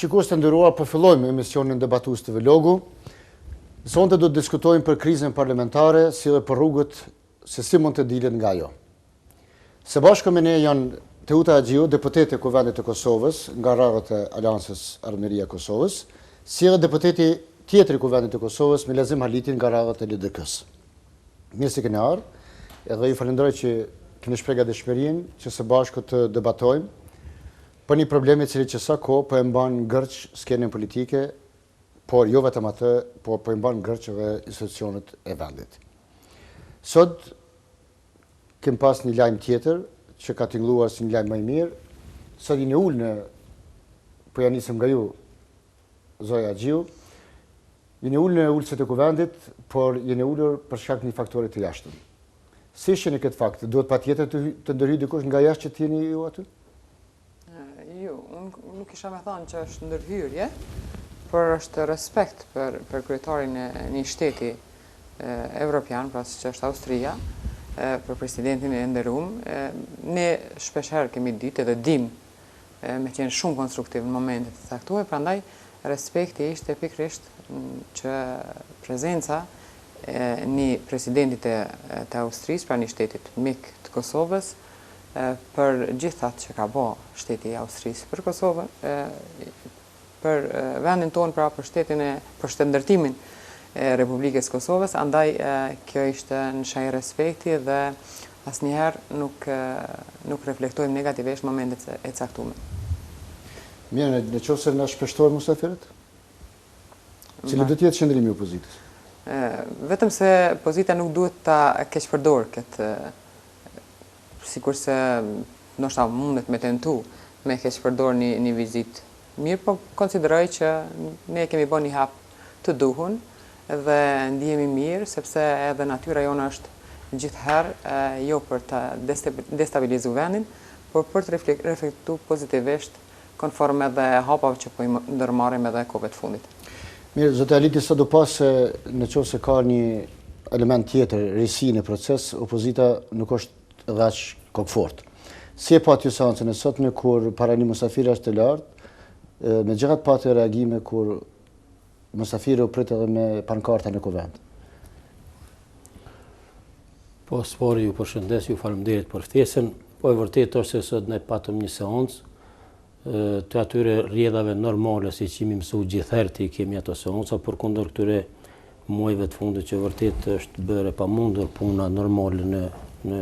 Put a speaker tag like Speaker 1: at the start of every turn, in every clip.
Speaker 1: Shikues të nderuar, po fillojmë emisionin debatues të Vlogu. Sonte do të diskutojmë për krizën parlamentare, si dhe për rrugët se si mund të dilet nga ajo. Së bashku me ne janë Teuta Agjiu, deputeti i Kuvendit të Kosovës nga rrugët e Aleancës Armëria e Kosovës, si dhe deputeti tjetër i Kuvendit të Kosovës, Milazim Halitin nga rrugët e LDK-s. Mirë se keni ardhur, edhe ju falenderoj që keni shprehur dëshmërinë që së bashku të debatojmë për një problemi cili që sa kohë po e mban ngërç skenën politike, por jo vetëm atë, por po e mban ngërç edhe institucionet e vendit. Sot kem pas një lajm tjetër që ka tingëlluar si një lajm më i mirë. Sot jeni ulë në, po ja nisëm nga ju, Zoja Agjiu, jeni ulë në ulësit e Kuvendit, por jeni ulur për shkak të një faktori të jashtëm. Si shihni këtë fakt? Duhet patjetër të ndërhyjë dikush nga jashtë që të jeni ju aty?
Speaker 2: Jo, unë nuk isha me thonë që është ndërhyrje, por është respekt për kryetarin e një shteti evropian, pra që është Austria, për presidentin e nderuar. Ne shpeshherë kemi ditë edhe dim me qenë shumë konstruktiv në momentet të caktuara, prandaj respekti ishte pikërisht që prezenca e një presidentit të Austrisë, pra një shtetit mik të Kosovës, për gjithat që ka bo shteti i Austrisë për Kosovën, për vendin tonë, pra për shtetëndërtimin e Republikës Kosovës, andaj kjo ishte në shaj respekti dhe asnjëherë nuk reflektojmë negativisht momentet e caktuara.
Speaker 1: Mirë, në qoftë se na shpeshtojnë musafirët? Cili do të jetë qëndrimi i opozitës?
Speaker 2: Vetëm se opozita nuk duhet ta keqpërdor këtë, sikur se ndoshta mundet me tentu me keqpërdor një vizitë. Mirë, po konsideroj që ne kemi bën një hap të duhur dhe ndihemi mirë, sepse edhe natyra jonë është gjithherë jo për të destabilizuar vendin, por për të reflektuar pozitivisht konforme edhe hapave që po i ndërmarrim edhe kohëve të fundit.
Speaker 1: Mirë, zotë Haliti, sa do pas se në qoftë se ka një element tjetër, risi në proces, opozita nuk është dhe aq komfort. Si e pati ju seancën e sotme kur para një musafiri është të lartë, me gjatë pati reagime kur musafiri u prit edhe me pankarta në kuvend?
Speaker 3: Po, spori ju përshëndes, ju faleminderit për ftesën. Po e vërtet është se sot ne patëm një seancë të atyre rrjedhave normale si që imi mësu gjithherë të i kemi ato seanca, por kundër këtyre muajve të fundit që vërtet është bërë pamundur puna normale në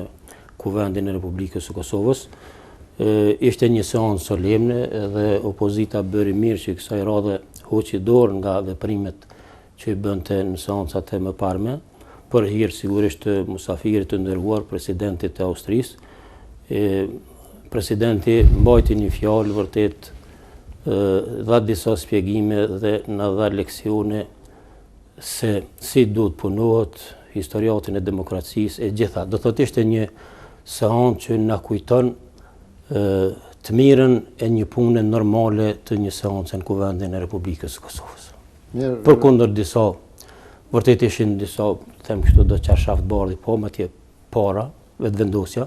Speaker 3: Kuvendin e Republikës së Kosovës. Ishte një seancë solemne dhe opozita bëri mirë që kësaj radhe hoqi dorë nga veprimet që i bënte në seancat e mëparme, për hir sigurisht të musafirit të nderuar, presidentit të Austrisë. Presidenti mbajti një fjalë vërtet, dha disa shpjegime dhe na dha leksione se si duhet punohet historiatin e demokracisë e gjitha. Do thotë ishte një seancë që na kujton të mirën e një pune normale të një seance në Kuvendin e Republikës së Kosovës. Përkundër disa, vërtet ishin disa, them kështu, do çarshaf bardhi, po me atje para, vetëvendosja,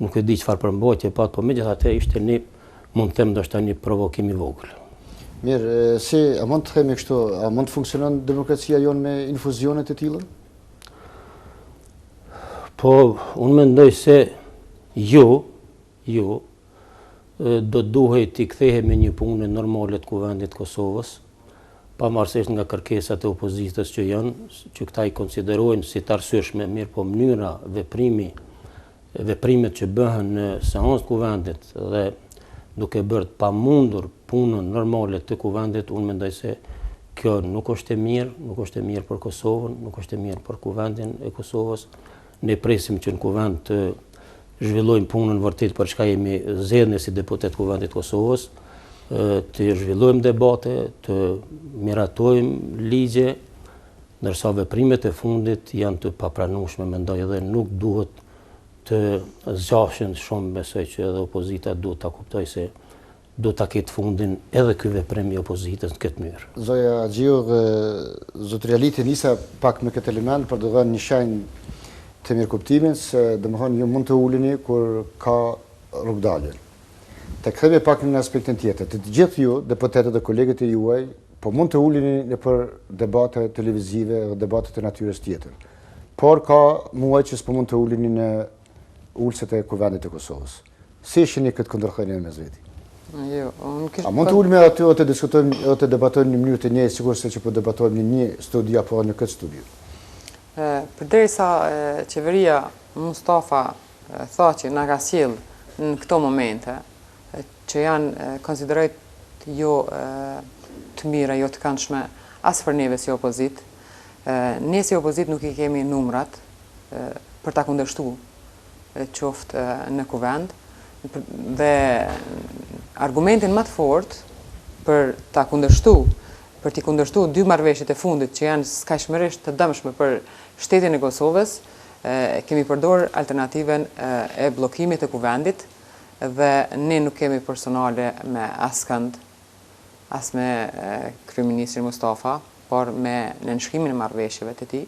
Speaker 3: nuk e di çfarë përmbajtje pat, po megjithatë ishte një, mund të them ndoshta një provokim i vogël.
Speaker 1: Mirë, a mund të themi kështu, a mund të funksionon demokracia jonë me infuzione të tilla?
Speaker 3: Po, unë mendoj se jo, do duhet t'i kthehemi një punë normale të Kuvendit të Kosovës, pavarësisht nga kërkesat e opozitës që janë, që këta i konsiderojnë si të arsyeshme, mirë po mënyra veprimet që bëhen në seancë Kuvendit dhe duke bërë pamundur punën normale të Kuvendit, unë mendoj se kjo nuk është e mirë për Kosovën, nuk është e mirë për Kuvendin e Kosovës. Ne presim që në Kuvend të zhvillojmë punën vërtet për çka jemi zgjedhur si deputet Kuvendit të Kosovës, të zhvillojmë debate, të miratojmë ligje, ndërsa veprimet e fundit janë të papranueshme, mendoj, dhe nuk duhet të zgjashen shumë. Besoj që edhe opozita duhet ta kuptoj se do ta ketë fundin edhe ky veprim i opozitës në këtë mënyrë.
Speaker 1: Zoja Agjiu, zotëria Haliti nisa pak me këtë element për të dhënë një shenjë të mirëkuptimin se domethënë ju mund të uleni kur ka rrugdalje. Të kthehemi pak në aspektin tjetër. Të gjithë ju, deputetët dhe kolegët e juaj, po mund të uleni në për debate televizive dhe debate të natyrës tjetër. Por ka muaj që s'po mund të uleni në ulset e Kuvendit të Kosovës. Si shihni këtë kundërshtim mes veti?
Speaker 2: Jo,
Speaker 1: A mund të ulemi aty dhe të diskutojmë dhe të debatojmë në mënyrë të njëjtë, sigurisht se që po debatojmë në një studio apo në këtë studio?
Speaker 2: Përderisa qeveria Mustafa tha që na ka sjell në këto momente që janë konsiderojt jo të mira, jo të këndshme as për neve si opozit. Ne si opozit nuk i kemi numrat për ta kundërshtuar qoftë në kuvend dhe argumentin më të fortë për ta kundërshtuar, për t'i kundërshtuar dy marrëveshjet e fundit që janë skajshmërisht të dëmshme për shtetin e Kosovës, kemi përdor alternativen e bllokimit të kuvendit dhe ne nuk kemi personale me askënd, as me kryeministrin Mustafa, por me nënshkrimin e marrëveshjeve të tij.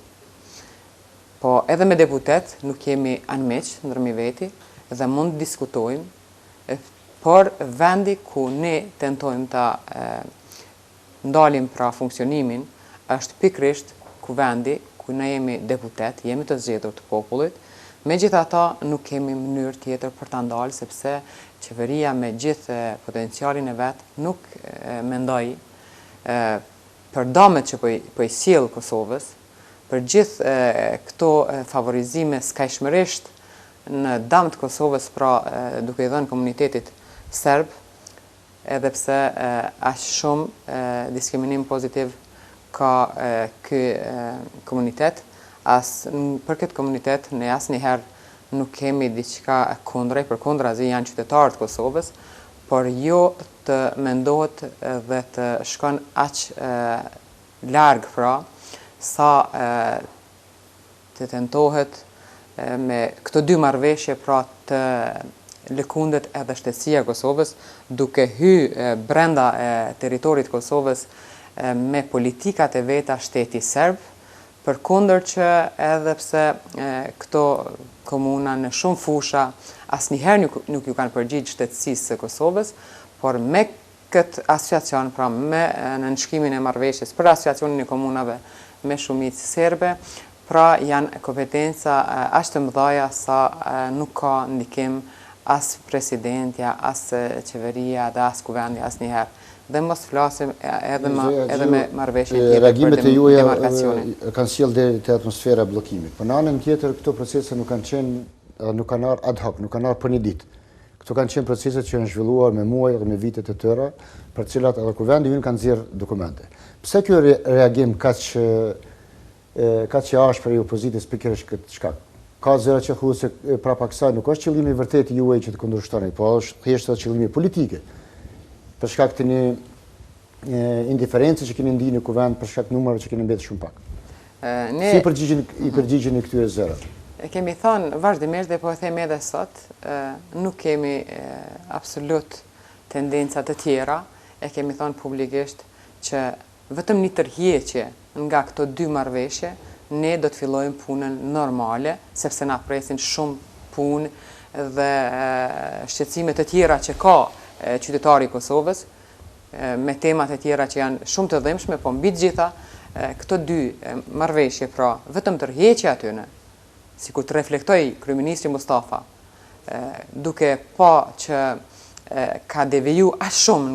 Speaker 2: Po edhe me deputet nuk kemi anëmeq ndërmi veti dhe mund të diskutojmë, por vendi ku ne tentojmë ta ndalim pra funksionimin është pikrisht kuvendi ku ne jemi deputet, jemi të zgjedhur të popullit. Megjithatë nuk kemi mënyrë tjetër për ta ndalë sepse qeveria me gjithë potencialin e vet nuk mendoi për dëmet që po i sjell Kosovës, për gjithë këto favorizime skajshmërisht në dëm të Kosovës, pra duke i dhënë komunitetit serb, edhe pse aq shumë diskriminim pozitiv ka ky komunitet, për këtë komunitet ne asnjëherë nuk kemi diçka kundrej, përkundrazi janë qytetarë të Kosovës, por jo të mendohet dhe të shkon aq larg pra sa të tentohet me këto dy marrëveshje pra të lëkundet edhe shtetësia e Kosovës, duke hyrë brenda territorit të Kosovës me politikat e veta shteti serb, përkundër që edhe pse këto komuna në shumë fusha asnjëherë nuk ju kanë përgjigj shtetësisë së Kosovës, por me këtë asociacion, pra me nënshkrimin e marrëveshjes për asociacionin e komunave me shumicë serbe, pra janë kompetenca aq të mëdha sa nuk ka ndikim as presidentja, as qeveria dhe as kuvendi asnjëherë. Dhe mos flasim edhe me marrëveshje tjetër për demarkacionin.
Speaker 1: Kanë sjell deri te atmosfera bllokimit. Por në anën tjetër këto procese nuk kanë qenë nuk kanë ardhur ad hoc, nuk kanë ardhur për një ditë. Këto kanë qenë procese që janë zhvilluar me muaj dhe me vite të tëra, për të cilat edhe kuvendi ynë kanë nxjerr dokumente. Pse ky reagim kaq i ashpër i opozitës pikërisht këtë shkak? Ka zëra që thuhet se prapa kësaj nuk është qëllimi i vërtetë juaj që të kundërshtoni, po është thjesht qëllimi politik. Për shkak të një indiferencë që keni ndinë në kuvend, për shkak të numrave që keni mbetur shumë pak. Si i përgjigjeni këtyre zërave?
Speaker 2: Kemi thënë vazhdimisht dhe po e them edhe sot, nuk kemi absolut tendenca të tjera, e kemi thënë publikisht që vetëm një tërheqje nga këto dy marrëveshje, ne do të fillojmë punën normale, sepse na presin shumë punë dhe shqetësime të tjera që ka qytetari i Kosovës, me temat e tjera që janë shumë të dhimbshme, po mbi të gjitha këto dy marrëveshje, pra vetëm tërheqja atyne, sikur të reflektoi kryeministri Mustafa, duke pa që ka deviju aq shumë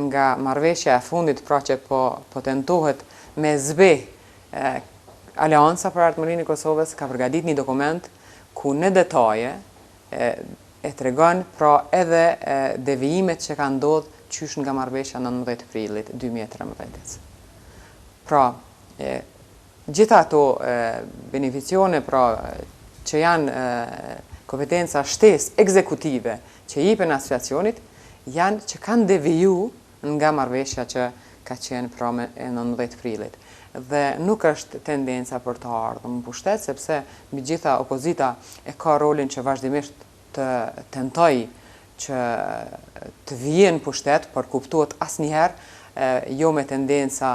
Speaker 2: nga marrëveshja e fundit, pra që po tentohet me zbeh Aleanca për Ardhmërinë e Kosovës, ka përgatitur një dokument ku në detaje e tregon pra edhe devijimet që kanë ndodhur qysh nga marrëveshja 19 prillit 2013. Pra, gjitha ato beneficione pra që janë kompetenca shtesë ekzekutive që jipen asociacionit, janë që kanë deviju nga marrëveshja që ka qenë pra me 19 prillit. Dhe nuk është tendenca për të ardhur në pushtet, sepse mbi gjitha opozita e ka rolin që vazhdimisht të tentoj që të vijë në pushtet, por kuptohet asnjëherë jo me tendenca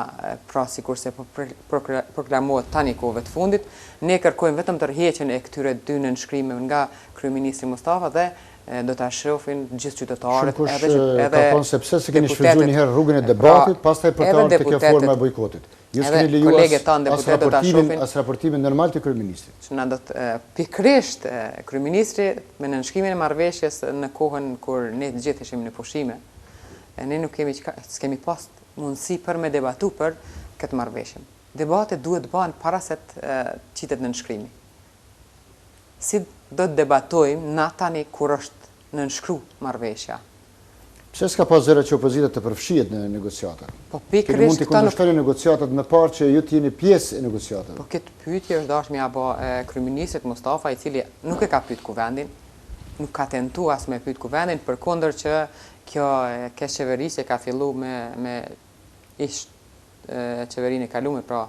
Speaker 2: pra sikurse po proklamohet tani kohëve të fundit. Ne kërkojmë vetëm tërheqjen e këtyre dy nënshkrimeve nga kryeministri Mustafa dhe do ta shohin gjithë qytetarët,
Speaker 1: ka thonë se pse se keni shfrytzuar një herë rrugën e debatit, pastaj për të ardhur te kjo forma e bojkotit. Ju s'keni lejuar as raportimin normal të kryeministrit.
Speaker 2: Që na do të pikërisht kryeministri me nënshkrimin e marrëveshjes në kohën kur ne të gjithë ishim në pushime, ne nuk kemi pas mundësi për me debatu për këtë marrëveshje. Debate duhet bëhen para se të qitet nënshkrimi. Si do të debatojmë na tani kur është nënshkru marrëveshja?
Speaker 1: Pse s'ka pas zëra që opozita të përfshihet në negociata?
Speaker 2: Po
Speaker 1: Keni mund
Speaker 2: pikërisht
Speaker 1: të kundërshtoni negociatat me parë që ju të jeni pjesë e negociatave.
Speaker 2: Po këtë pyetje është dashur m'ia bë kryeministrit Mustafa, i cili nuk e ka pyet kuvendin, nuk ka tentuar as me pyet kuvendin, përkundër që kjo qeverisje ka filluar me ish qeverinë e kaluar, pra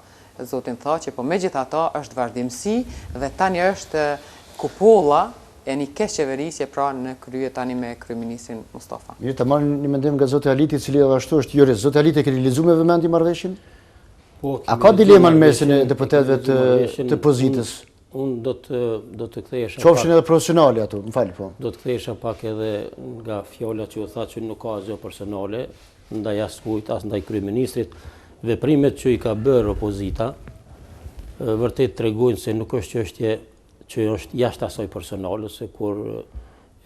Speaker 2: zotin Thaçi, po megjithatë është vazhdimsi dhe tani është kupolla e një qeverisje pra në krye tani me kryeministrin Mustafa.
Speaker 1: Mirë, të marrë një mendim nga zoti Aliti, i cili edhe ashtu është jurist. Zoti Aliti, keni lexuar me vëmendje marrëveshjen? A ka dilema në mesin e deputetëve të pozitës?
Speaker 3: Unë do të kthehesha.
Speaker 1: Qofshin edhe profesionale ato, më fal po.
Speaker 3: Do të kthehesha pak edhe nga fjallat që u tha që nuk ka asgjë personale ndaj askujt, as ndaj kryeministrit. Veprimet që i ka bërë opozita vërtet tregojnë se nuk është çështje që është jashtë asaj personale, se kur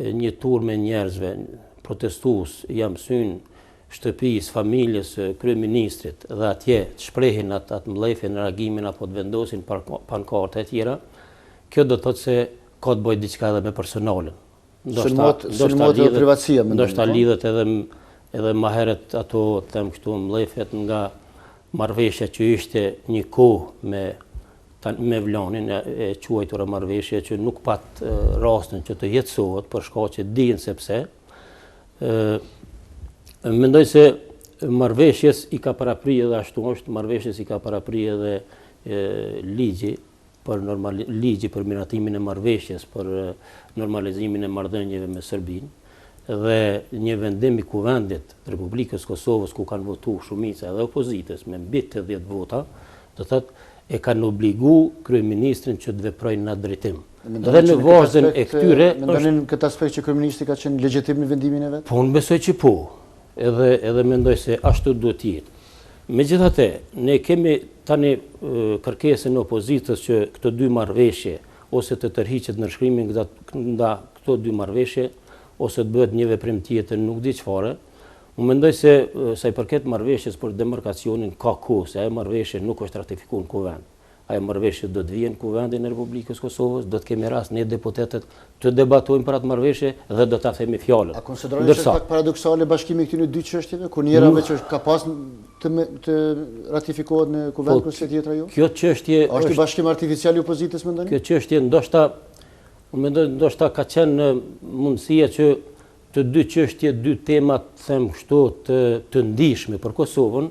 Speaker 3: një turme njerëzve protestues jam syn shtëpisë, familjes kryeministrit dhe atje të shprehin atë mbledhjen, reagimin apo të vendosin pankartë e tjera, kjo do të thotë se ka të bëjë diçka edhe me personalin. Ndoshta lidhet edhe më herët ato, them këtu, mbledhjet nga marrëveshja që ishte një kohë me Vllanin e quajtur marrëveshje që nuk pat rastin që të jetësohet për shkak që dihen se pse. Mendoj se marrëveshjes i ka parapryer edhe ashtu është, marrëveshjes i ka parapryer edhe ligji për miratimin e marrëveshjes, për normalizimin e marrëdhënieve me Serbinë dhe një vendim i Kuvendit të Republikës Kosovës ku kanë votuar shumica edhe opozitës me mbi 80 vota, do thotë e kanë obligu kryeministrin që të veprojnë në atë drejtim. Dhe në vazhdën e këtyre...
Speaker 1: Mendonin këtë aspekt që kryeministri ka qenë legjitim në vendimin e vet?
Speaker 3: Po, unë besoj që po. Edhe mendoj se ashtu duhet të jetë. Megjithatë, ne kemi tani kërkesën e opozitës që këto dy marrëveshje ose të tërhiqet nënshkrimi nga këto dy marrëveshje ose të bëhet një veprim tjetër, nuk di çfarë. Unë mendoj se sa i përket marrëveshjes për demarkacionin ka kohë, se ajo marrëveshje nuk është ratifikuar në kuvend. Ajo marrëveshje do të vijë në Kuvendin e Republikës Kosovës, do të kemi rast ne deputetët të debatojmë për atë marrëveshje dhe do ta themi fjalën.
Speaker 1: A konsideroni se pak paradoksale bashkimi i këtyre dy çështjeve, kur njëra veç është ka pas të ratifikohet në Kuvend kurse tjetra jo?
Speaker 3: Kjo çështje
Speaker 1: është bashkim artificial i opozitës, mendoni?
Speaker 3: Kjo çështje ndoshta ka qenë mundësia që të dy çështje, dy temat, them kështu, të ndihshme për Kosovën,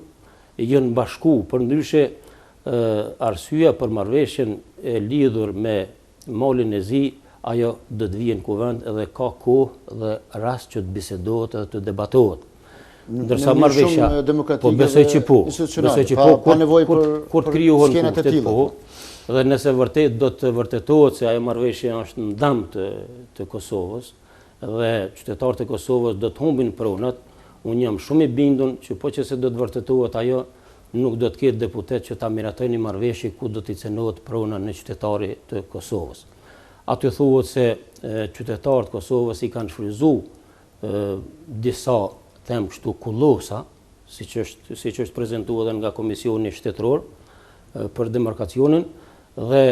Speaker 3: janë bashku, përndryshe arsyeja për marrëveshjen e lidhur me Malin e Zi, ajo do të vijë në Kuvend edhe ka kohë dhe rast që të bisedohet edhe të debatohet. Ndërsa marrëveshja, po besoj që po, kur të krijohen kushtet po, dhe nëse vërtet do të vërtetohet se ajo marrëveshje është në dëm të Kosovës, dhe qytetarët e Kosovës do të humbin pronat, unë jam shumë i bindur që po që se do të vërtetohet ajo, nuk do të ketë deputet që ta miratojnë një marrëveshje ku do t'i cenohet prona në qytetari të Kosovës. Aty thuhet se qytetarët e Kosovës i kanë shfrytzuar disa, them kështu, kullosa, siç është prezantuar edhe nga Komisioni Shtetëror për demarkacionin, dhe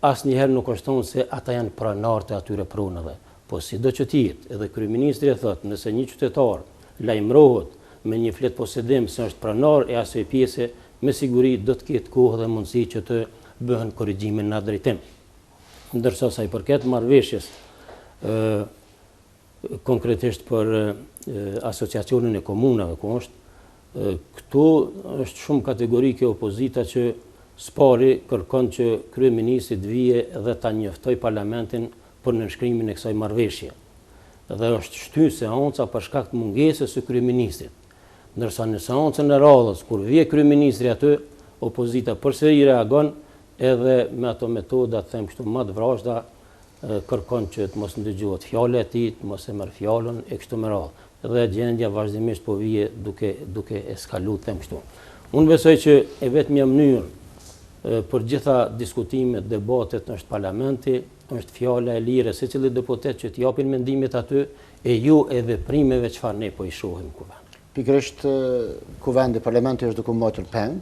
Speaker 3: asnjëherë nuk është thonë se ata janë pronarë të atyre pronave. Po sido që t'jetë, edhe kryeministri e thotë, nëse një qytetar lajmërohet me një flet posedim se është pronar e asaj pjese, me siguri do të ketë kohë dhe mundësi që të bëhen korrigjime në atë drejtim. Ndërsa sa i përket marrëveshjes, konkretisht për asociacionin e komunave ku është, këtu është shumë kategorike opozita që spari kërkon që kryeministri të vijë dhe ta njoftoj parlamentin për nënshkrimin e kësaj marrëveshje. Dhe është shtyr seanca për shkak të mungesës së kryeministrit. Ndërsa në seancën e radhës, kur vije kryeministri aty, opozita përsëri reagon edhe me ato metoda, them kështu, më të vrashta, kërkon që të mos ndëgjohet fjala e tij, të mos e merr fjalën e kështu me radhë. Dhe gjendja vazhdimisht po vije duke eskaluar them kështu. Unë besoj që e vetmja mënyrë për gjitha diskutimet, debatet është parlamenti, është fjala e lirë e secilit deputet që t'japin mendimet aty e ju e veprimeve çfarë ne po i shohim kuvend.
Speaker 1: Pikërisht kuvendi, parlamenti është duke matur peng,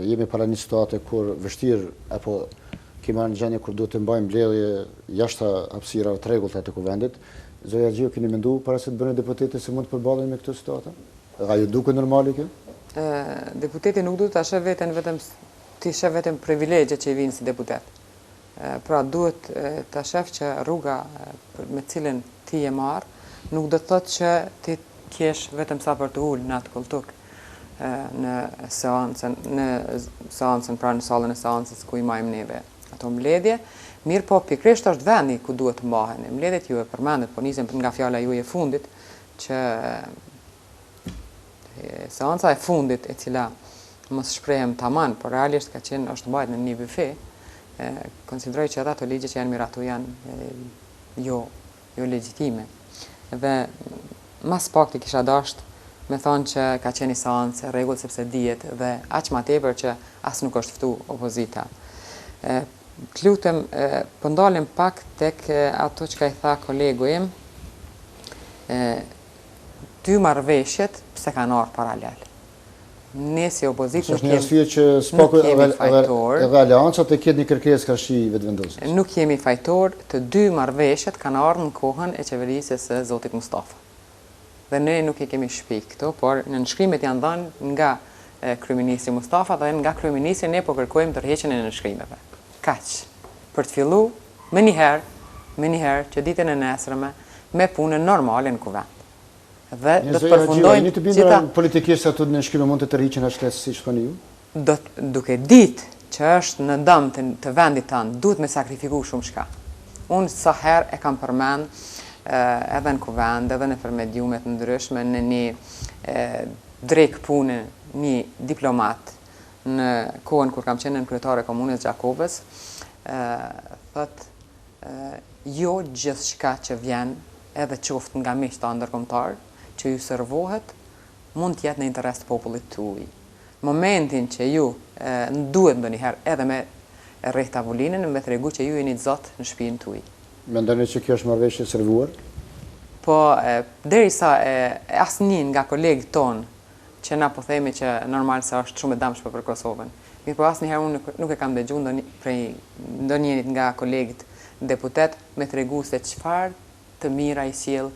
Speaker 1: jemi para një situate kur vështirë apo kemi marrë në gjendje kur duhet të mbajmë mbledhje jashtë hapësirave të rregullta të kuvendit. Zoja Xhiu, keni menduar para se të bëni deputetë se mund të përballeni me këtë situatë? A ju duket normale kjo?
Speaker 2: Deputeti nuk duhet ta sheh veten vetëm privilegjet që i vinë si deputet. Pra duhet ta shef që rruga me cilën ti je marr nuk do të thotë që ti kesh vetëm sa për të ulë në atë koltuk në seancën, pra në sallën e seancës ku i majmë neve ato mbledhje. Mirë po, pikrisht është vendi ku duhet të mbahen. Mbledhjet ju e përmendet, po nisem nga fjala juaj e fundit, që seanca e fundit e cila mos shprehem tamam, por realisht ka qenë është mbajtur në një bufe, konsideroj që ato ligje që janë miratu janë jo legjitime. Dhe mas pakti kisha dasht me thonë që ka qenë një seancë e rregull sepse dihet dhe aq më tepër që as nuk është ftu opozita. Të lutem, po ndalim pak tek ato që ka i tha kolegu im, dy marrëveshjet pse kanë ardhur paralel. Ne si opozitë
Speaker 1: nuk jemi fajtor. Edhe aleancat e ketë një kërkesë karshi vetëvendosës.
Speaker 2: Nuk jemi fajtor, të dy marrëveshjet kanë ardhur në kohën e qeverisë së zotit Mustafa. Dhe ne nuk e kemi shpik këto, por në nënshkrimet janë dhënë nga kryeministri Mustafa dhe nga kryeministri ne po kërkojmë tërheqjen e nënshkrimeve. Kaq. Për të filluar me njëherë që ditën e nesërme me punën normale në kuvend. Dhe do të përfundojnë
Speaker 1: të gjitha politikisht ato nënshkrime mund të tërhiqen ashtu siç thoni ju?
Speaker 2: Duke ditë që është në dëm të vendit tanë, duhet me sakrifiku shumë shka. Unë sa herë e kam përmend edhe në kuvend, edhe në mediumet të ndryshme, në një drejk punë, një diplomat, në kohën kur kam qenë në kryetare e komunës Gjakovës, thëtë, jo gjithçka që vjen edhe qoftë nga miqtë ndërkombëtar, që ju servohet, mund të jetë në interes të popullit tuaj. Momentin që ju duhet ndonjëherë edhe me rreth tavolinën, me tregu që ju jeni zot në shtëpinë tuaj.
Speaker 1: Mendoni që kjo është marrëveshje e servuar?
Speaker 2: Po, derisa asnjë nga kolegët tonë që na po themi që normal se është shumë e dëmshme për Kosovën. Mirë, po asnjëherë unë nuk e kam dëgjuar prej ndonjëri nga kolegët deputet me tregu se çfarë të mira i sjell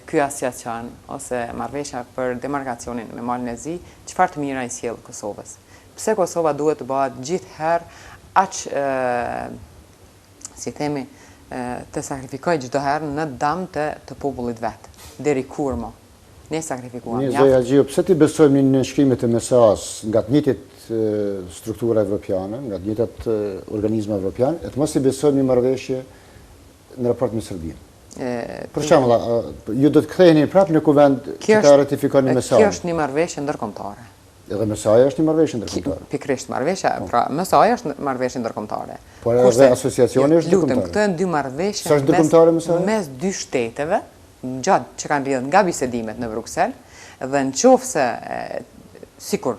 Speaker 2: ky asociacion ose marrëveshja për demarkacionin me Malin e Zi, çfarë të mira i sjell Kosovës. Pse Kosova duhet të bëhet gjithherë aq si themi të sakrifikoj çdo herë në dëm të popullit vet. Deri kur mo? Ne sakrifikuam.
Speaker 1: Zoja Xhiu, pse ti besojmë në nënshkrimet e MSA-s nga të njëjtit struktura evropiane, nga të njëjtat organizma evropian, e të mos i besojmë një marrëveshje në raport me Serbinë? Për shembull, ju do të ktheheni prapë në kuvend që ta ratifikoni MSA-n?
Speaker 2: Kjo është një marrëveshje ndërkombëtare.
Speaker 1: Edhe MSA-ja është një marrëveshje ndërkombëtare.
Speaker 2: Pikërisht marrëveshja, pra MSA-ja është marrëveshje ndërkombëtare.
Speaker 1: Por edhe asociacioni është ndërkombëtare.
Speaker 2: Lutem, këto janë dy marrëveshje mes dy shteteve, gjatë që kanë rrjedhur nga bisedimet në Bruksel, dhe nëse sikur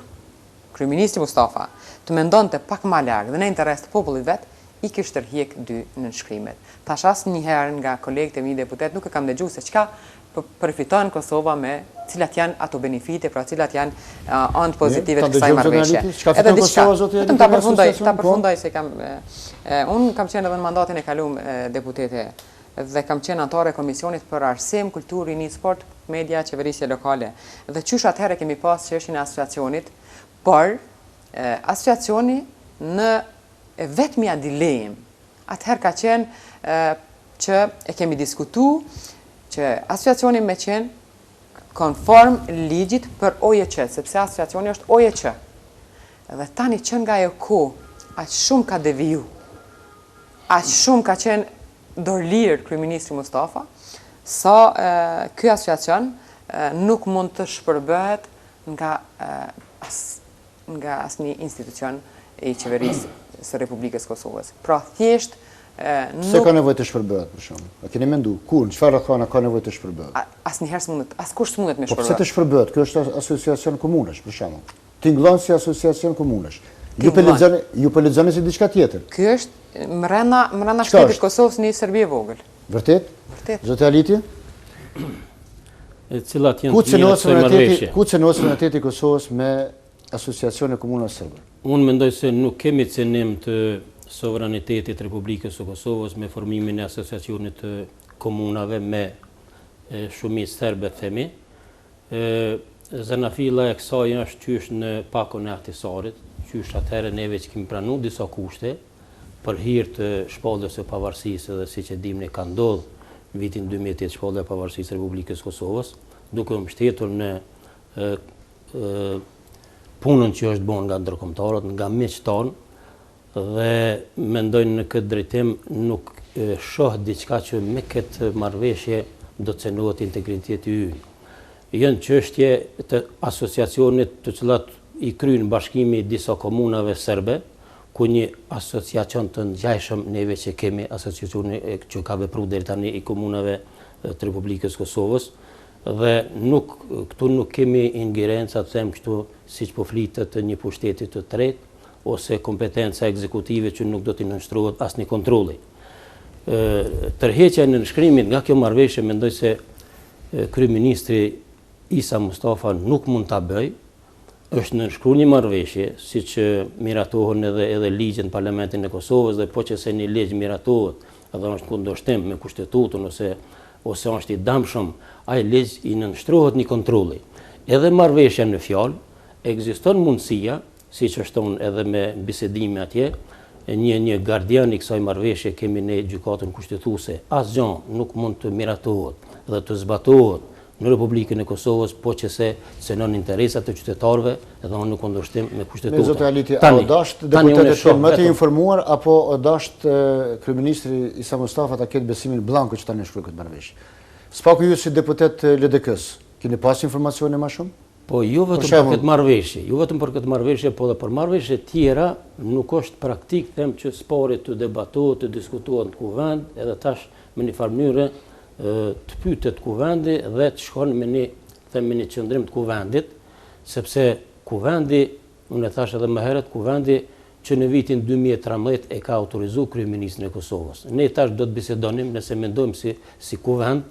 Speaker 2: kryeministri Mustafa të mendonte pak më larg dhe në interes të popullit vet, i kishte tërhiq dy nënshkrimet. Tash asnjëherë nga kolegët e mi deputet nuk e kam dëgjuar se çka përfiton Kosova me cilat janë ato benefite, pra cilat janë anë pozitive të kësaj marrëveshje.
Speaker 1: Edhe diçka.
Speaker 2: Vetëm ta përfundoj se unë kam qenë edhe në mandatin e kaluar deputete dhe kam qenë anëtare e komisionit për arsim, kulturë, rini, sport, media, qeverisje lokale. Dhe qysh atëherë kemi pas çështjen e asociacionit, por asociacioni në vetmja dilem. Atëherë ka qenë që e kemi diskutuar që asociacioni me qenë konform ligjit për OJQ, sepse asociacioni është OJQ. Dhe tani që nga ajo kohë aq shumë ka deviju, aq shumë ka qenë dorëlirë kryeministri Mustafa, sa ky asociacion nuk mund të shpërbëhet nga asnjë institucion i qeverisë së Republikës Kosovës. Pra thjesht
Speaker 1: Se ka nevojë të shpërbëhet, për shembull. A keni mendu, kur, në çfarë rrethana ka nevojë të shpërbëhet?
Speaker 2: Asnjëherë s'mundet, askush s'mundet me
Speaker 1: Po pse të
Speaker 2: shpërbëhet.
Speaker 1: shpërbëhet? Kjo është asociacion komunesh, për shembull. Tingëllon si asociacion komunesh. Ju po lexoni si diçka tjetër.
Speaker 2: Ky është mrena
Speaker 1: Çka
Speaker 2: shtetit
Speaker 1: është?
Speaker 2: Kosovës një Serbi e vogël.
Speaker 1: Vërtet?
Speaker 2: Vërtet.
Speaker 1: Zoti Aliti?
Speaker 3: E cilat janë
Speaker 1: Ku
Speaker 3: të mira kësaj marrëveshje.
Speaker 1: cënohet suvereniteti i Kosovës me asociacione komunale serbe?
Speaker 3: Unë mendoj se nuk kemi cënim të sovranitetit Republikës së Kosovës me formimin e asociacionit të komunave me shumicë serbe themi. Zanafilla e kësaj është qysh në pakon e ahtisarit, qysh atëherë neve që kemi pranu disa kushte për hir të shpalljes së pavarësisë dhe siç e dimni ka ndodhur vitin 2008 shpallja e pavarësisë së Republikës së Kosovës, duke u mbështetur në punën që është bën nga ndërkombëtarët, nga miqtë tanë, dhe mendojnë në këtë drejtim nuk shoh diçka që me këtë marrëveshje do të cënohet integriteti i ynë. Janë çështje të asociacionit të cilat i kryen bashkimi i disa komunave serbe, ku një asociacion të ngjashëm neve që kemi asociacioni që ka vepruar deri tani i komunave të Republikës Kosovës, dhe këtu nuk kemi ingerenca të them kështu siç po flitet të një pushteti të tretë ose kompetenca ekzekutive që nuk do t'i nënshtrohet asnjë kontrolli. Tërheqja në nënshkrimit nga kjo marrëveshje mendoj se kryeministri Isa Mustafa nuk mund ta bëj. Është nënshkruar një marrëveshje, siç miratohen edhe ligjet në Parlamentin e Kosovës, dhe po që se një ligj miratohet edhe është kundërshtim me kushtetutën ose është i dëmshëm, ai ligj i nënshtrohet një kontrolli. Edhe marrëveshja në fjalë, ekziston mundësia, siç është thonë edhe me bisedime atje, një gardian i kësaj marrëveshje kemi ne gjykatën kushtetuese. Asgjë nuk mund të miratohet dhe të zbatohet në Republikën e Kosovës, po që se cënon interesat e qytetarëve edhe në kundërshtim me kushtetutën.
Speaker 1: Me Zoti Aliti, a dasht deputetët të më të informuar apo dasht kryeministri Isa Mustafa ta ketë besimin blanko që tani shkruaj këtë marrëveshje? S'paku ju si deputet LDK-s, keni pas informacione më shumë?
Speaker 3: Po jo vetëm për këtë marrëveshje, po edhe për marrëveshje tjera nuk është praktik them që sporet të debatohet, të diskutohet në kuvend, edhe tash me një farë mënyrë të pyetet kuvendi dhe të shkon me një qëndrim të kuvendit, sepse kuvendi, unë e thash edhe më herët, kuvendi që në vitin 2013 e ka autorizuar kryeministrin e Kosovës. Ne tash do të bisedonim nëse mendojmë si kuvend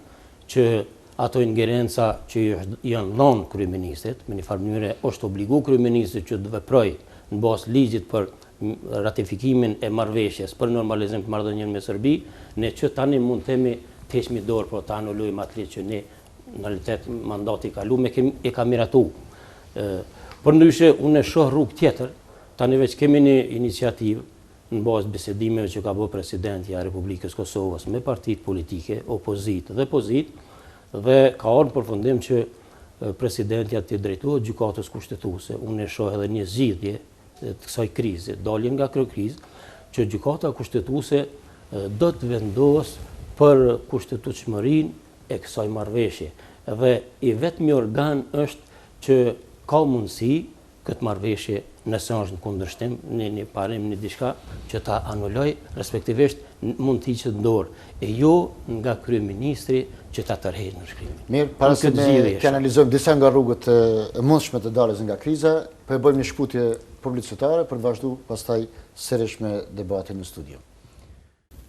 Speaker 3: që ato ingerenca që janë dhënë kryeministrit, me një farë mënyrë është obliguar kryeministri që të veprojë në bazë ligjit për ratifikimin e marrëveshjes për normalizim të marrëdhënieve me Serbi, ne që tani mund të themi të heqmi dorë për ta anulojmë atë që ne në realitet mandati i kaluar e ka miratuar. Përndryshe unë e shoh rrugë tjetër, tani veç kemi një iniciativë në bazë bisedimeve që ka bërë presidenti i Republikës Kosovës me partitë politike, opozitë dhe pozitë, dhe ka ardhur përfundim që presidenti atë drejtohet gjykatës kushtetuese. Unë e shoh edhe një zgjidhje të kësaj krize, dalje nga kjo krizë, që gjykata kushtetuese do të vendos për kushtetutshmërinë e kësaj marrëveshje. Dhe i vetmi organ është që ka mundësi këtë marrëveshje nëse është në kundërshtim, një parim, një diçka që ta anuloj, respektivisht mund të hiqet dorë, e jo nga kryeministri që ta tërheqë në shkrim.
Speaker 1: Mirë, para se ne analizojmë disa nga rrugët e mundshme të daljes nga kriza, po e bëjmë një shkputje publicitare për të vazhduar pastaj sërish me debatin në studio.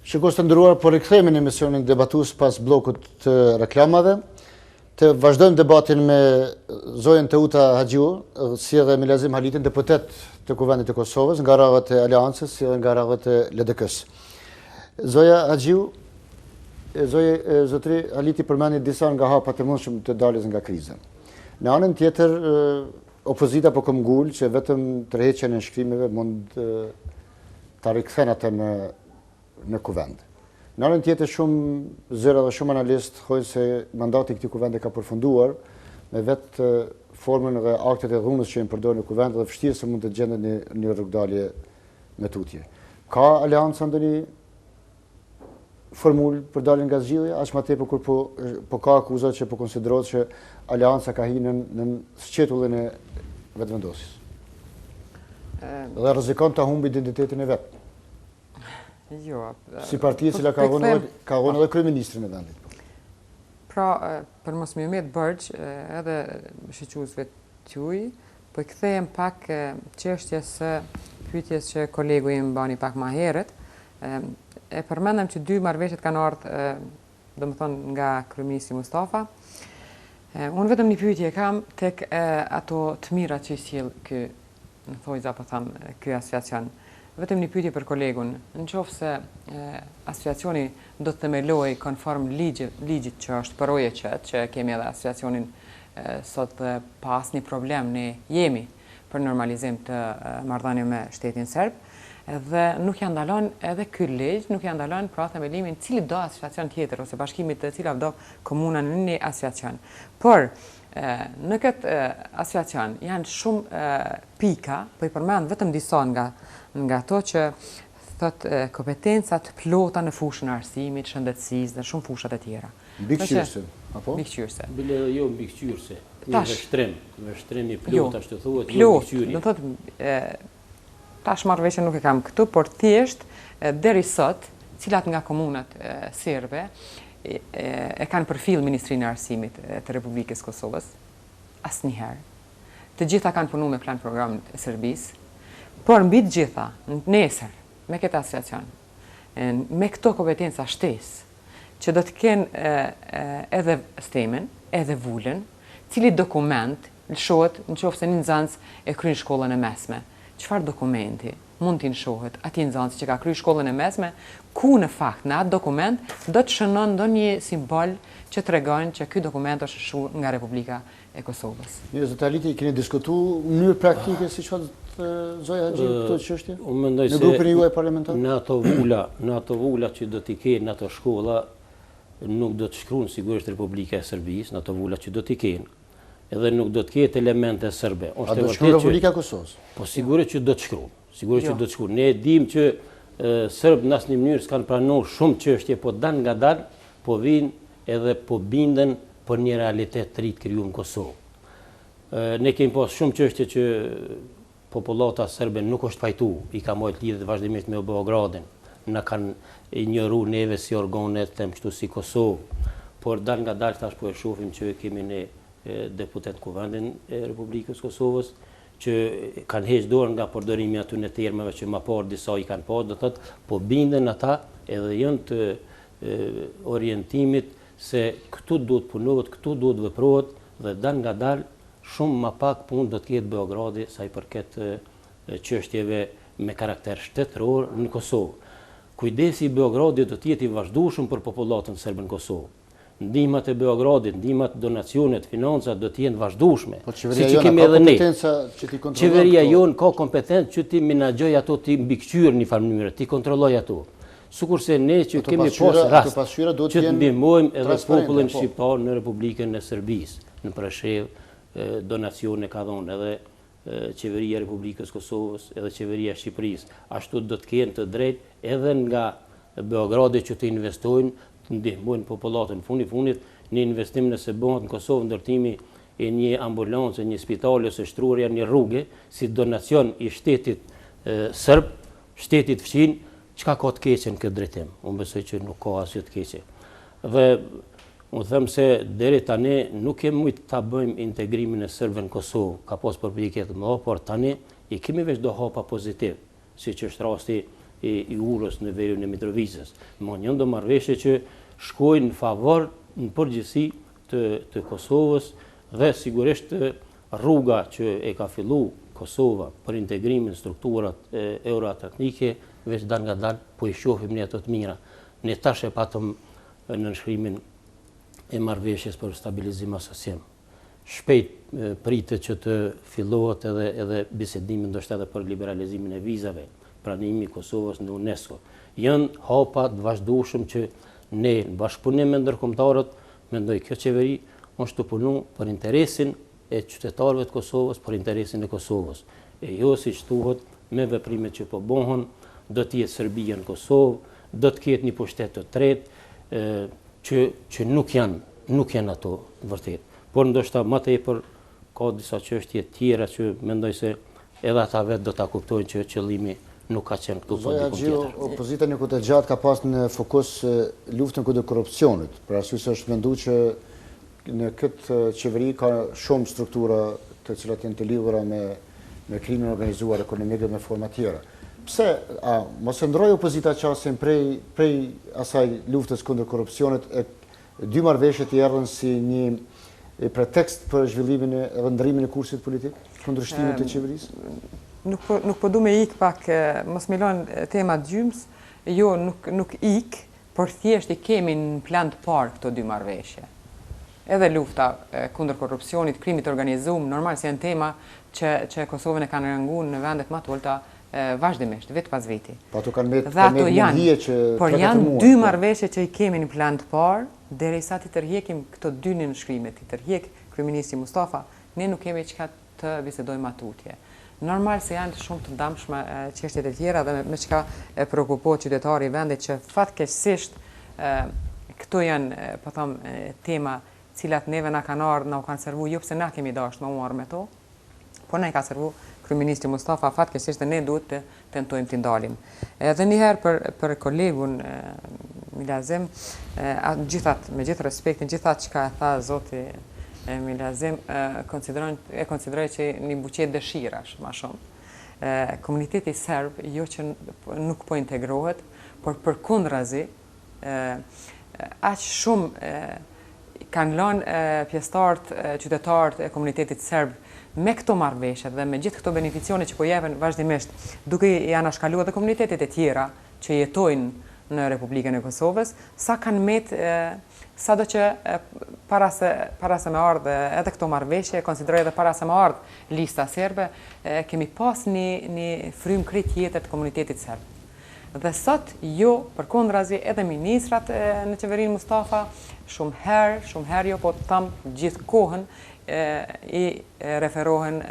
Speaker 1: Shikues të nderuar, po rikthehemi në emisionin debatues pas bllokut të reklamave. Të vazhdojmë debatin me zonjën Teuta Haxhiu, si edhe Milazim Halitin, deputet të Kuvendit të Kosovës, nga radhët e Aleancës, si edhe nga radhët e LDK-s. Zoja Haxhiu, zotri Haliti përmendi disa nga hapat e mundshëm të daljes nga kriza. Në anën tjetër, opozita po këmbgul që vetëm tërheqja e nënshkrimeve mund ta rikthen atë në kuvend. Në anën tjetër, shumë zëra dhe shumë analistë thonë se mandati i këtij kuvendi ka përfunduar me vetë formën dhe aktet e dhunës që janë përdorur në kuvend dhe vështirë se mund të gjendet një rrugdalje me tutje. Ka aleanca ndonjë formulë për daljen nga zgjidhja, aq më tepër kur po ka akuza që po konsiderohet që aleanca ka hyrë në sqetullin e vetëvendosjes. Dhe rrezikon ta humbi identitetin e vet.
Speaker 2: Jo.
Speaker 1: Si parti e cila ka vonë edhe kryeministrin e vendit.
Speaker 2: Pra, për mos më Mehmet Bërgj, edhe shiquzve t'juj, po i kthehem pak çështjes së pyetjes që kolegu im bani pak më herët. E përmendëm që 2 marrëveshjet kanë ardhur, domethënë nga kryeministri Mustafa. Unë vetëm një pyetje kam tek ato të mirat që i sjell ky, në thojza po them, ky asociacion. Vetëm një pyetje për kolegun. Nëse asociacioni do të themelojë konform ligjit që është për OEQ, që kemi edhe asociacionin sot dhe pas një problem ne jemi për normalizim të marrëdhënieve me shtetin serb, dhe nuk ja ndalon edhe ky ligj, nuk ja ndalon pra themelimin cili do asociacion tjetër ose bashkimit të cila do komuna në një asociacion. Por në këtë asociacion janë shumë pika, po i përmend vetëm disa nga ato që thot kompetencat plota në fushën e arsimit, shëndetësisë dhe shumë fushat e tjera.
Speaker 1: Mbikëqyrëse, apo?
Speaker 2: Mbikëqyrëse.
Speaker 3: Bile jo mbikëqyrëse, një vështrim i plot ashtu thuhet, jo mbikëqyrje.
Speaker 2: Do thotë tash marrëveshjen nuk e kam këtu, por thjesht deri sot, cilat nga komunat serbe e kanë përfill Ministrinë e Arsimit të Republikës Kosovës? Asnjëherë. Të gjitha kanë punuar me plan program e Serbisë, por mbi të gjitha, nesër, me këtë asociacion, me këto kompetenca shtesë, që do të kenë edhe stemen, edhe vullën, cili dokument lëshohet nëse një nxënës e kryen shkollën e mesme. Çfarë dokumenti mund t'i shohet atij nxënësi që ka kryer shkollën e mesme, ku në fakt në atë dokument do të shënon ndonjë simbol që tregon që ky dokument është shkruar nga Republika e Kosovës.
Speaker 1: Mirë, zot Aliti, keni diskutuar në mënyrë praktike si çfarë Zoja Haxhi këto çështje?
Speaker 3: Unë mendoj se
Speaker 1: në grupin juaj parlamentar?
Speaker 3: Në ato vula që do t'i kenë në ato shkolla, nuk do të shkruan sigurisht Republika e Serbisë, në ato vula që do t'i kenë. Edhe nuk do të ketë elemente serbe.
Speaker 1: A do të shkruaj Republika e Kosovës?
Speaker 3: Po sigurisht që do të shkruan. Sigurisht që do të shkruan. Ne e dimë që serbët në asnjë mënyrë s'kan pranuar shumë çështje, po dal nga dal, po vinë edhe po binden për një realitet të ri të krijuar në Kosovë. Ne kemi pas shumë çështje që popullata serbe nuk është fajtu, i ka marrë lidhje vazhdimisht me Beogradin, na kanë injoruar neve si organe them kështu si Kosovë, por dal nga dal tash po e shohim që kemi ne deputet kuvendin e Republikës Kosovës që kanë heqë dorë nga përdorimi aty në termave që më parë disa i kanë pasur, do thotë po binden ata edhe janë të orientimit se këtu duhet punohet, këtu duhet veprohet dhe dal nga dal shumë më pak punë do të ketë Beogradi sa i përket çështjeve me karakter shtetëror në Kosovë. Kujdesi i Beogradit do të jetë i vazhdueshëm për popullatën serbe në Kosovë. Ndihmat e Beogradit, ndihmat, donacionet, financat do të jenë vazhdueshme.
Speaker 1: Po qeveria jonë ka kompetenca që ti kontrollon.
Speaker 3: Qeveria jonë ka kompetencë që ti menaxhoj ato, ti mbikëqyr në farë mënyrë, ti kontrolloj ato. Sikurse ne që kemi pas rast që të ndihmojmë edhe popullin shqiptar në Republikën e Serbisë, në Preshevë, donacione ka dhënë edhe qeveria e Republikës Kosovës, edhe qeveria e Shqipërisë. Ashtu do të kenë të drejtë edhe nga Beogradi që të investojnë, të ndihmojnë popullatën. Fundit një investim nëse bëhet në Kosovë ndërtimi e një ambulancë, një spitali ose shtrurja një rrugë si donacion i shtetit serb, shtetit fqin, çka ka të keqe në këtë drejtim? Unë besoj që nuk ka asgjë të keqe. Dhe unë them se deri tani nuk kemi mujt ta bëjmë integrimin e serbëve në Kosovë, ka pas përpjekje të mëdha, por tani i kemi veç do hapa pozitiv, siç është rasti i Urës në veriun e Mitrovicës. Një do marrëveshje që shkojnë në favor në përgjithësi të Kosovës dhe sigurisht rruga që e ka fillu Kosova për integrimin strukturat euroatlantike veç dal nga dal po i shohim ne ato të mira. Ne tash e patëm në nënshkrimin e marrëveshjes për stabilizim asociem. Shpejt pritet që të fillohet edhe bisedimi ndoshta edhe për liberalizimin e vizave, pranimi i Kosovës në UNESCO. Janë hapa të vazhdueshëm që ne në bashkëpunim me ndërkombëtarët, mendoj kjo qeveri është të punu për interesin e qytetarëve të Kosovës, për interesin e Kosovës. E jo siç thuhet me veprimet që po bëhen, do të jetë Serbia në Kosovë, do të ketë një pushtet të tretë që nuk janë ato vërtet. Por ndoshta më tepër ka disa çështje tjera që mendoj se edhe ata vetë do ta kuptojnë që qëllimi nuk ka qenë këtu për
Speaker 1: Zoja
Speaker 3: dikun
Speaker 1: Xhiu,
Speaker 3: tjetër.
Speaker 1: opozita një kohë të gjatë ka pas në fokus luftën kundër korrupsionit, për arsye se është menduar që në këtë qeveri ka shumë struktura të cilat janë të lidhura me krimin organizuar ekonomik dhe me forma tjera. Pse mos e ndroi opozita qasjen prej asaj luftës kundër korrupsionit e dy marrëveshjet i erdhën si një pretekst për zhvillimin e ndrimin e kursit politik, kundërshtimin të qeverisë?
Speaker 2: Nuk po du me ik pak, mos me lënë tema gjymës, jo nuk ik, por thjesht i kemi në plan të parë këto dy marrëveshje. Edhe lufta kundër korrupsionit, krimit organizuar, normal se janë tema që Kosovën e kanë rënguar në vendet më të ulta vazhdimisht, vit pas viti.
Speaker 1: Po ato kanë
Speaker 2: Dhe ato janë, por janë dy marrëveshje që i kemi në plan të parë, derisa ti tërheqim këto dy në shkrimet, ti tërheq kryeministri Mustafa, ne nuk kemi çka të bisedojmë atutje. Normal se janë shumë të dëmshme çështjet e tjera dhe me çka e shqetësohet qytetari i vendit që fatkeqësisht këto janë, po them, tema cilat neve na kanë ardhur, na u kanë servu, jo pse na kemi dashur me marr me to, por na i ka servu kryeministri Mustafa fatkeqësisht dhe ne duhet të tentojmë t'i ndalim. Edhe një herë për kolegun Milazem, me gjithë respektin, gjithatë çka e tha zoti Milazem, e konsideroj që një buqet dëshirash ma shumë. Komuniteti serb, jo që nuk po integrohet, por përkundrazi, aq shumë kanë lënë pjesëtarët, qytetarët e komunitetit serb me këto marrëveshje dhe me gjithë këto beneficione që po jepen vazhdimisht, duke i anashkaluar edhe komunitetet e tjera që jetojnë në Republikën e Kosovës, sa kanë met, sado që para se me ardhë edhe këto marrëveshje, konsideroj edhe para se me ardhë lista serbe, kemi pas një frym krejt jetët komunitetit serb. Dhe sot, jo, përkundrazi, edhe ministrat në qeverinë Mustafa, shumë herë jo, po të thamë gjithë kohën, i referohen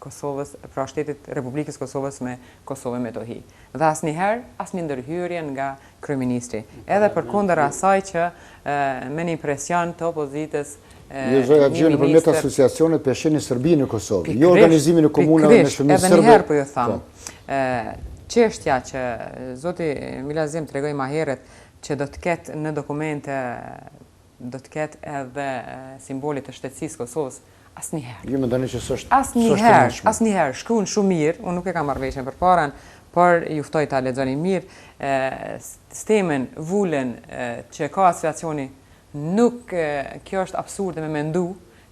Speaker 2: Kosovës, pra shtetit Republikës Kosovës me Kosovën me Tohi. Dhe asnjëherë, asnjë ndërhyrje nga kryeministri. Edhe përkundër asaj që me një impresion të opozitës
Speaker 1: Zoja Xhiu nëpërmjet asociacionet peshin Serbinë në Kosovë, jo organizimin e komunave me shërbim serbe.
Speaker 2: Edhe një herë po ju tham. Çështja që zoti Milazem tregoi më herët që do të ketë në dokumente do të ketë edhe simbolit të shtetësisë Kosovës, asnjëherë.
Speaker 1: Ju mendoni që s'është
Speaker 2: asnjëherë, shkruan shumë mirë, unë nuk e kam marrë veshën përpara, por ju ftoj ta lexoni mirë, sistemin vulen që ka asociacioni, nuk kjo është absurde me mendu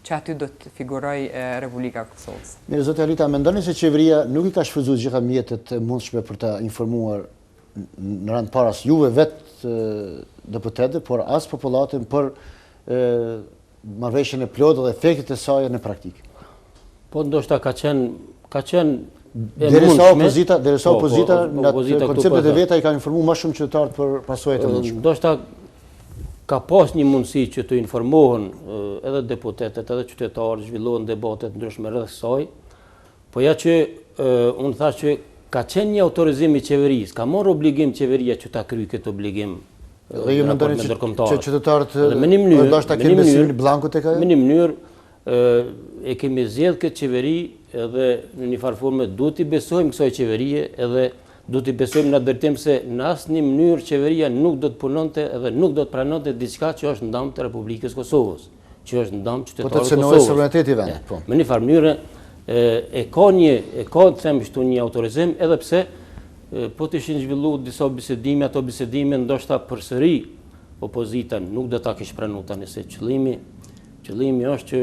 Speaker 2: që aty do të figuroj Republika e Kosovës.
Speaker 1: Mirë, zotë Arita, mendoni se qeveria nuk i ka shfrytzuar gjitha mjetet e mundshme për ta informuar në rand paras juve vetë deputetë, por as popullatën për marrëveshjen e plotë dhe efektet e saj në praktikë.
Speaker 3: Po ndoshta ka qenë
Speaker 1: derisa opozita në konceptet e veta i kanë informuar më shumë qytetarët për pasojat e mundshme.
Speaker 3: Ndoshta ka pas një mundësi që të informohen edhe deputetët, edhe qytetarët, zhvillohen debatet ndryshme rreth kësaj, po ja që unë thash që ka qenë një autorizim i qeverisë, ka marrë obligim qeveria që ta kryejë këtë obligim.
Speaker 1: Dhe ju mendoni që qytetarët ndoshta
Speaker 3: kenë
Speaker 1: besimin blanko tek ajo?
Speaker 3: Me një mënyrë e kemi zgjedhë këtë qeveri edhe në një farë forme duhet i besojmë kësaj qeverie edhe duhet i besojmë në drejtim se në asnjë mënyrë qeveria nuk do të punonte edhe nuk do të pranonte diçka që është ndam të Republikës Kosovës, që është ndam qytetarëve të Kosovës.
Speaker 1: Po të cënojë suvereniteti i vendit, po.
Speaker 3: Me një farë mënyrë e ka të them kështu një autorizim edhe pse po të ishin zhvilluar disa bisedime, ato bisedime ndoshta përsëri opozita nuk do ta kishte pranuar tani se qëllimi është që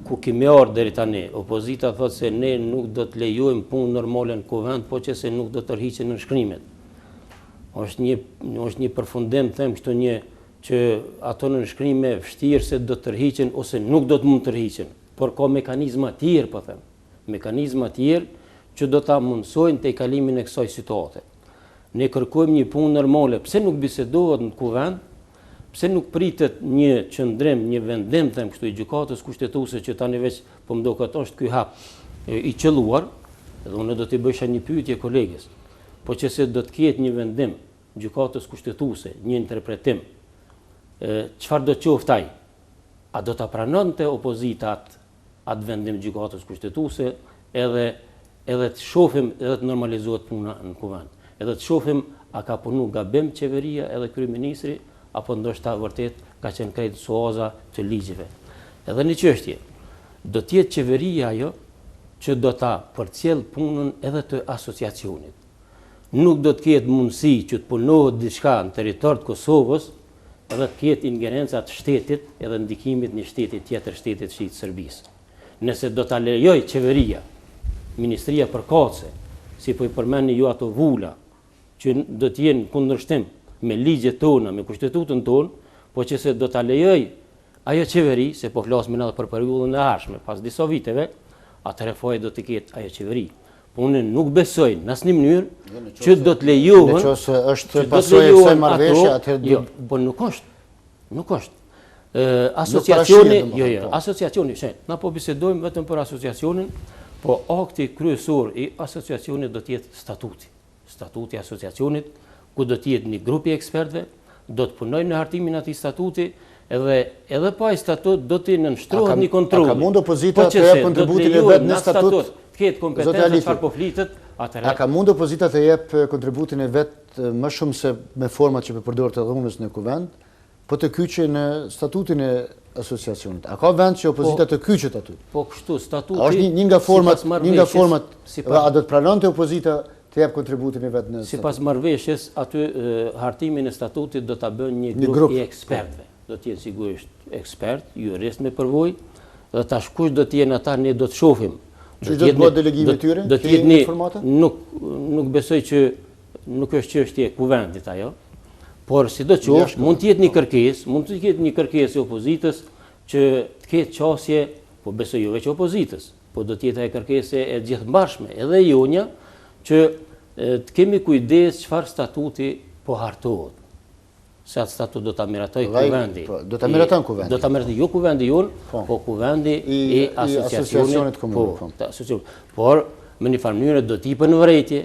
Speaker 3: ku kemi ardhur deri tani, opozita thotë se ne nuk do të lejojmë punë normale në kuvend, po që se nuk do të tërhiqen në shkrimet. Është një përfundim, them kështu që ato në shkrime vështirë se do të tërhiqen ose nuk do të mund të tërhiqen, por ka mekanizma të tjerë, po them. Mekanizma të tjerë që do ta mundsojnë te kalimin e kësaj situate. Ne kërkojmë një punë normale, pse nuk bisedohet në kuvend? Pse nuk pritet një qëndrim, një vendim, them kështu, i gjykatës kushtetuese që tani veç po mdoket është ky hap i qelluar, edhe unë do t'i bëjsha një pyetje kolegës, po që se do të ketë një vendim gjykatës kushtetuese, një interpretim, çfarë do të qoftë ai? A do ta pranonte opozita atë vendim gjykatës kushtetuese edhe edhe të shohim edhe të normalizohet puna në kuvend. Edhe të shohim a ka punu gabim qeveria edhe kryeministri, apo ndoshta vërtet ka qenë krejt suaza të ligjeve. Edhe një çështje, do të jetë qeveria ajo që do ta përcjell punën edhe të asociacionit. Nuk do të ketë mundësi që të punohet diçka në territor të Kosovës edhe të ketë ingerenca të shtetit edhe ndikimit një shteti tjetër, shtetit shi të Serbisë. Nëse do ta lejoj qeveria, Ministria përkatëse, si po i përmendni ju ato vula, që do të jenë kundërshtim me ligjet tona, me kushtetutën tonë, po që se do ta lejoj ajo qeveri, se po flasim edhe për periudhën e ardhshme, pas disa viteve, atëherë fojë do të ketë ajo qeveri. Po unë nuk besoj në asnjë mënyrë që do të lejohen.
Speaker 1: Nëse është pasojë e kësaj marrëveshje, atëherë
Speaker 3: jo, po nuk është. Asociacioni, asociacioni, na po bisedojmë vetëm për asociacionin, po akti kryesor i asociacionit do të jetë statuti. Statuti i asociacionit, ku do të jetë një grup i ekspertëve, do të punojnë në hartimin e atij statuti, edhe pa ai statut do të nënshtrohet një kontroll.
Speaker 1: A ka mund opozita të jap kontributin e vet në statut?
Speaker 3: Të ketë kompetencë çfarë po flitet, atëherë.
Speaker 1: A ka mund opozita të jap kontributin e vet më shumë se me format që përdoret të dhunës në kuvend, po të kyçe në statutin e asociacionit? A ka vend që opozita të kyçet aty?
Speaker 3: Po kështu statuti.
Speaker 1: Është një nga format, a do të pranonte opozita të jap kontributin e vet në statut?
Speaker 3: Sipas marrëveshjes, aty hartimin e statutit do ta bën një grup i ekspertëve. Do të jenë sigurisht ekspert, jurist me përvojë, dhe tash kush do të jenë ata ne do të shohim.
Speaker 1: Që do të bëhet delegimi i tyre?
Speaker 3: Do të jetë një nuk besoj që nuk është çështje e kuvendit ajo, por sidoqoftë mund të jetë një kërkesë e opozitës që të ketë qasje, po besoj jo veç opozitës, po do të jetë ajo kërkesë e gjithëmbashme, edhe jonja, që të kemi kujdes çfarë statuti po hartohet. Se atë statut do ta miratoj kuvendi.
Speaker 1: Do ta miraton kuvendi.
Speaker 3: Do ta miratoj jo kuvendi jon, po kuvendi i asociacionit
Speaker 1: komun.
Speaker 3: Por me një farë mënyrë do të jepën në vërejtje,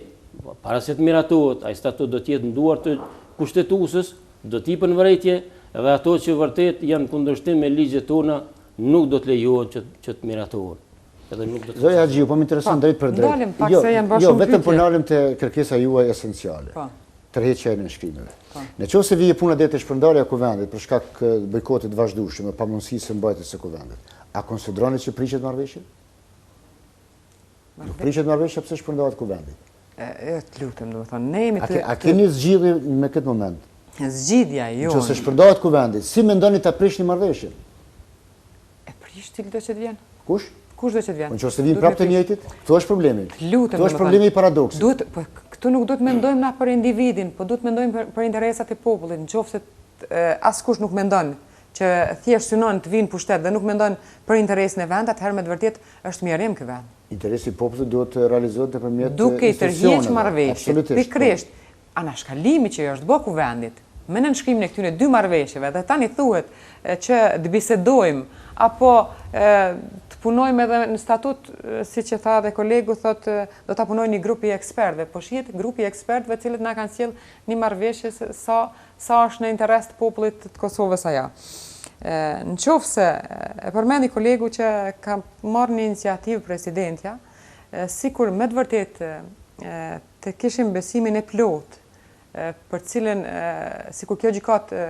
Speaker 3: para se të miratohet, ai statut do të jetë në duart të kushtetuesës, do të jepën në vërejtje, edhe ato që vërtet janë kundërshtim me ligjet tona nuk do të lejohen që të miratohen. Edhe nuk do të.
Speaker 1: Zoja Haxhiu, po më intereson drejt për drejt.
Speaker 2: Ndalim pak se janë bashkë.
Speaker 1: Jo, vetëm po ndalim te kërkesa juaj esenciale. Tërheqja e nënshkrimeve. Në qoftë se vije puna deri te shpërndarja e kuvendit për shkak të bojkotit vazhdueshëm e pamundësisë së mbajtjes së kuvendit, a konsideroni që prishet marrëveshja? Nuk prishet marrëveshja pse shpërndahet kuvendi?
Speaker 2: Të lutem, domethënë, ne jemi të.
Speaker 1: A keni zgjidhje me këtë moment?
Speaker 2: Zgjidhja jonë.
Speaker 1: Nëse shpërndahet kuvendi, si mendoni ta prishni marrëveshjen?
Speaker 2: E prish ti do që të vjen.
Speaker 1: Kush?
Speaker 2: Kush do që të vjen?
Speaker 1: Po nëse vin prapë të njëjtit, këtu është problemi. Këtu është problemi i paradoksit.
Speaker 2: Duhet, po këtu nuk duhet mendojmë na për individin, po duhet mendojmë për interesat e popullit. Nëse askush nuk mendon që thjesht synon të vinë pushtet dhe nuk mendon për interesin e vendit, atëherë me të vërtetë është mjerim ky vend.
Speaker 1: Interesi i popullit duhet të realizohet nëpërmjet
Speaker 2: duke i tërheqë marrëveshjet. Pikërisht, anashkalimi që është bë kuvendit me nënshkrimin e këtyre dy marrëveshjeve dhe tani thuhet që të bisedojmë apo të punojmë edhe në statut, siç e tha dhe kolegu, thotë do ta punojë një grup i ekspertëve, po shihet grupi i ekspertëve të cilët na kanë sjell një marrëveshje sa është në interes të popullit të Kosovës ajo. Në qoftë se e përmendi kolegu që ka marrë një iniciativë presidentja, sikur me të vërtetë të kishim besimin e plot për cilën sikur kjo gjykatë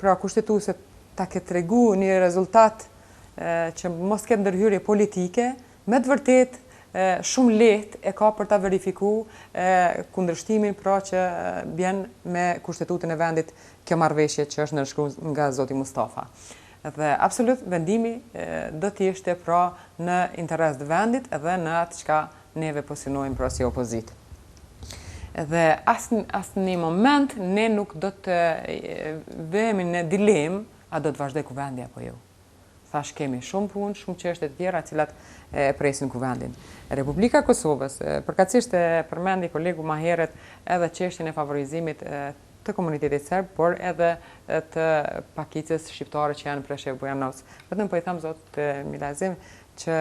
Speaker 2: pra kushtetuese ta ketë tregu një rezultat që mos ketë ndërhyrje politike, me të vërtetë shumë lehtë e ka për ta verifikuar kundërshtimin pra që bjen me kushtetutën e vendit kjo marrëveshje që është nënshkruar nga zoti Mustafa. Dhe absolut vendimi do të ishte pra në interes të vendit edhe në atë çka neve po synojmë pra si opozitë. Dhe asë një moment ne nuk do të vemi në dilemë a do të vazhdoj kuvendi apo jo. Thash kemi shumë punë, shumë çështje të tjera cilat presin kuvendin. Republika e Kosovës, përkatësisht e përmendi kolegu më herët edhe çështjen e favorizimit të komunitetit serb, por edhe të pakicës shqiptare që janë në Preshev Bujanovc. Vetëm po i them zot Milazim që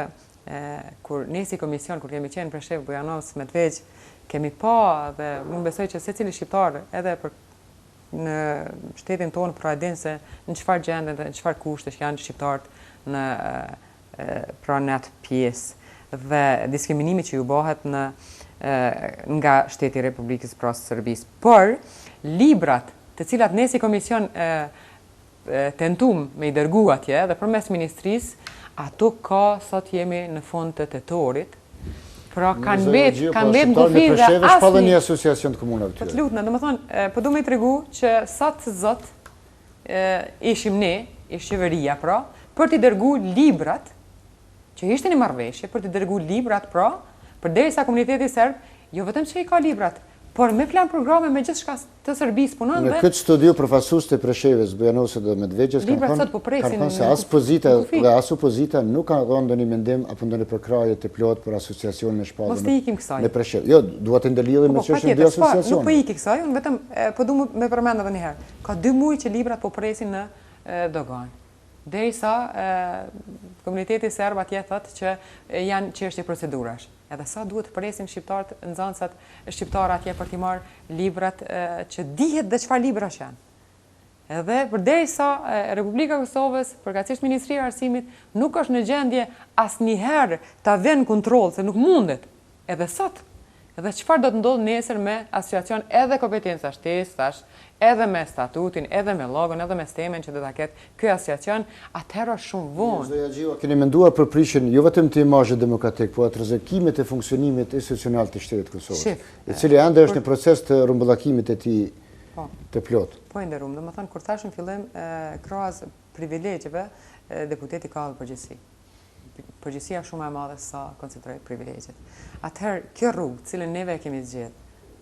Speaker 2: kur nisi komision, kur kemi qenë në Preshev Bujanovc me Medvegjë, kemi pa dhe unë besoj që secili shqiptar edhe në shtetin tonë pra e din se në çfarë gjendje dhe në çfarë kushtesh janë shqiptarët në atë pjesë. dhe diskriminimi që ju bëhet nga shteti i Republikës Pros Serbisë. Por librat të cilat ne si komision tentum me i dërgu atje dhe përmes ministrisë, ato ka sot jemi në fund të tetorit. Pra kanë bet ngufi dhe
Speaker 1: asnjë. Pa dhe një asociacion të komunave të
Speaker 2: tyre. Të lutna, domethënë, po du me i tregu që sot zot ishim ne, ish qeveria pra, për t'i dërgu librat, që ishte një marrëveshje, për t'i dërgu librat pra, përderisa komuniteti serb, jo vetëm që i ka librat, por me plan programe me gjithçka të Serbisë punon dhe...
Speaker 1: Në këtë studiu përfaqësues të Preshevës, Bujanosit dhe Medvegjës kanë thënë se as pozita dhe as opozita nuk kanë dhënë ndonjë mendim apo ndonjë përkrahje të plot për asociacionin e shpallur në Preshevë. Jo, duhet të ndërlidhemi me çështjen e dy asociacioneve.
Speaker 2: Nuk po iki kësaj, unë vetëm po du me përmend edhe një herë. Ka 2 muaj që librat po presin në dogan. Derisa komuniteti serb atje thotë që janë çështje procedurash. Edhe sa duhet të presim shqiptarët, nxënësat shqiptarë atje për t'i marrë librat që dihet dhe çfarë librash janë. Edhe përderisa Republika e Kosovës, përkatësisht Ministria e Arsimit, nuk është në gjendje asnjëherë ta vënë kontroll, se nuk mundet. Edhe sot. Edhe çfarë do të ndodhë nesër me asociacion edhe kompetenca shtesë, edhe me statutin, edhe me logon, edhe me stemen që do ta ketë ky asociacion, atëherë është shumë vonë.
Speaker 1: Zoja Gjiva, keni menduar për prishjen jo vetëm të imazhit demokratik, por atë rrezikimet e funksionimit institucional të shtetit të Kosovës, i cili ende është në proces të rrumbullakimit të tij të plot.
Speaker 2: Po nderuam, domethënë kur thashën fillim krahas privilegjeve, deputeti ka përgjegjësi. Përgjegjësia shumë e madhe sa koncentrohet privilegjet. Atëherë, kjo rrugë, cilën neve e kemi zgjedhur,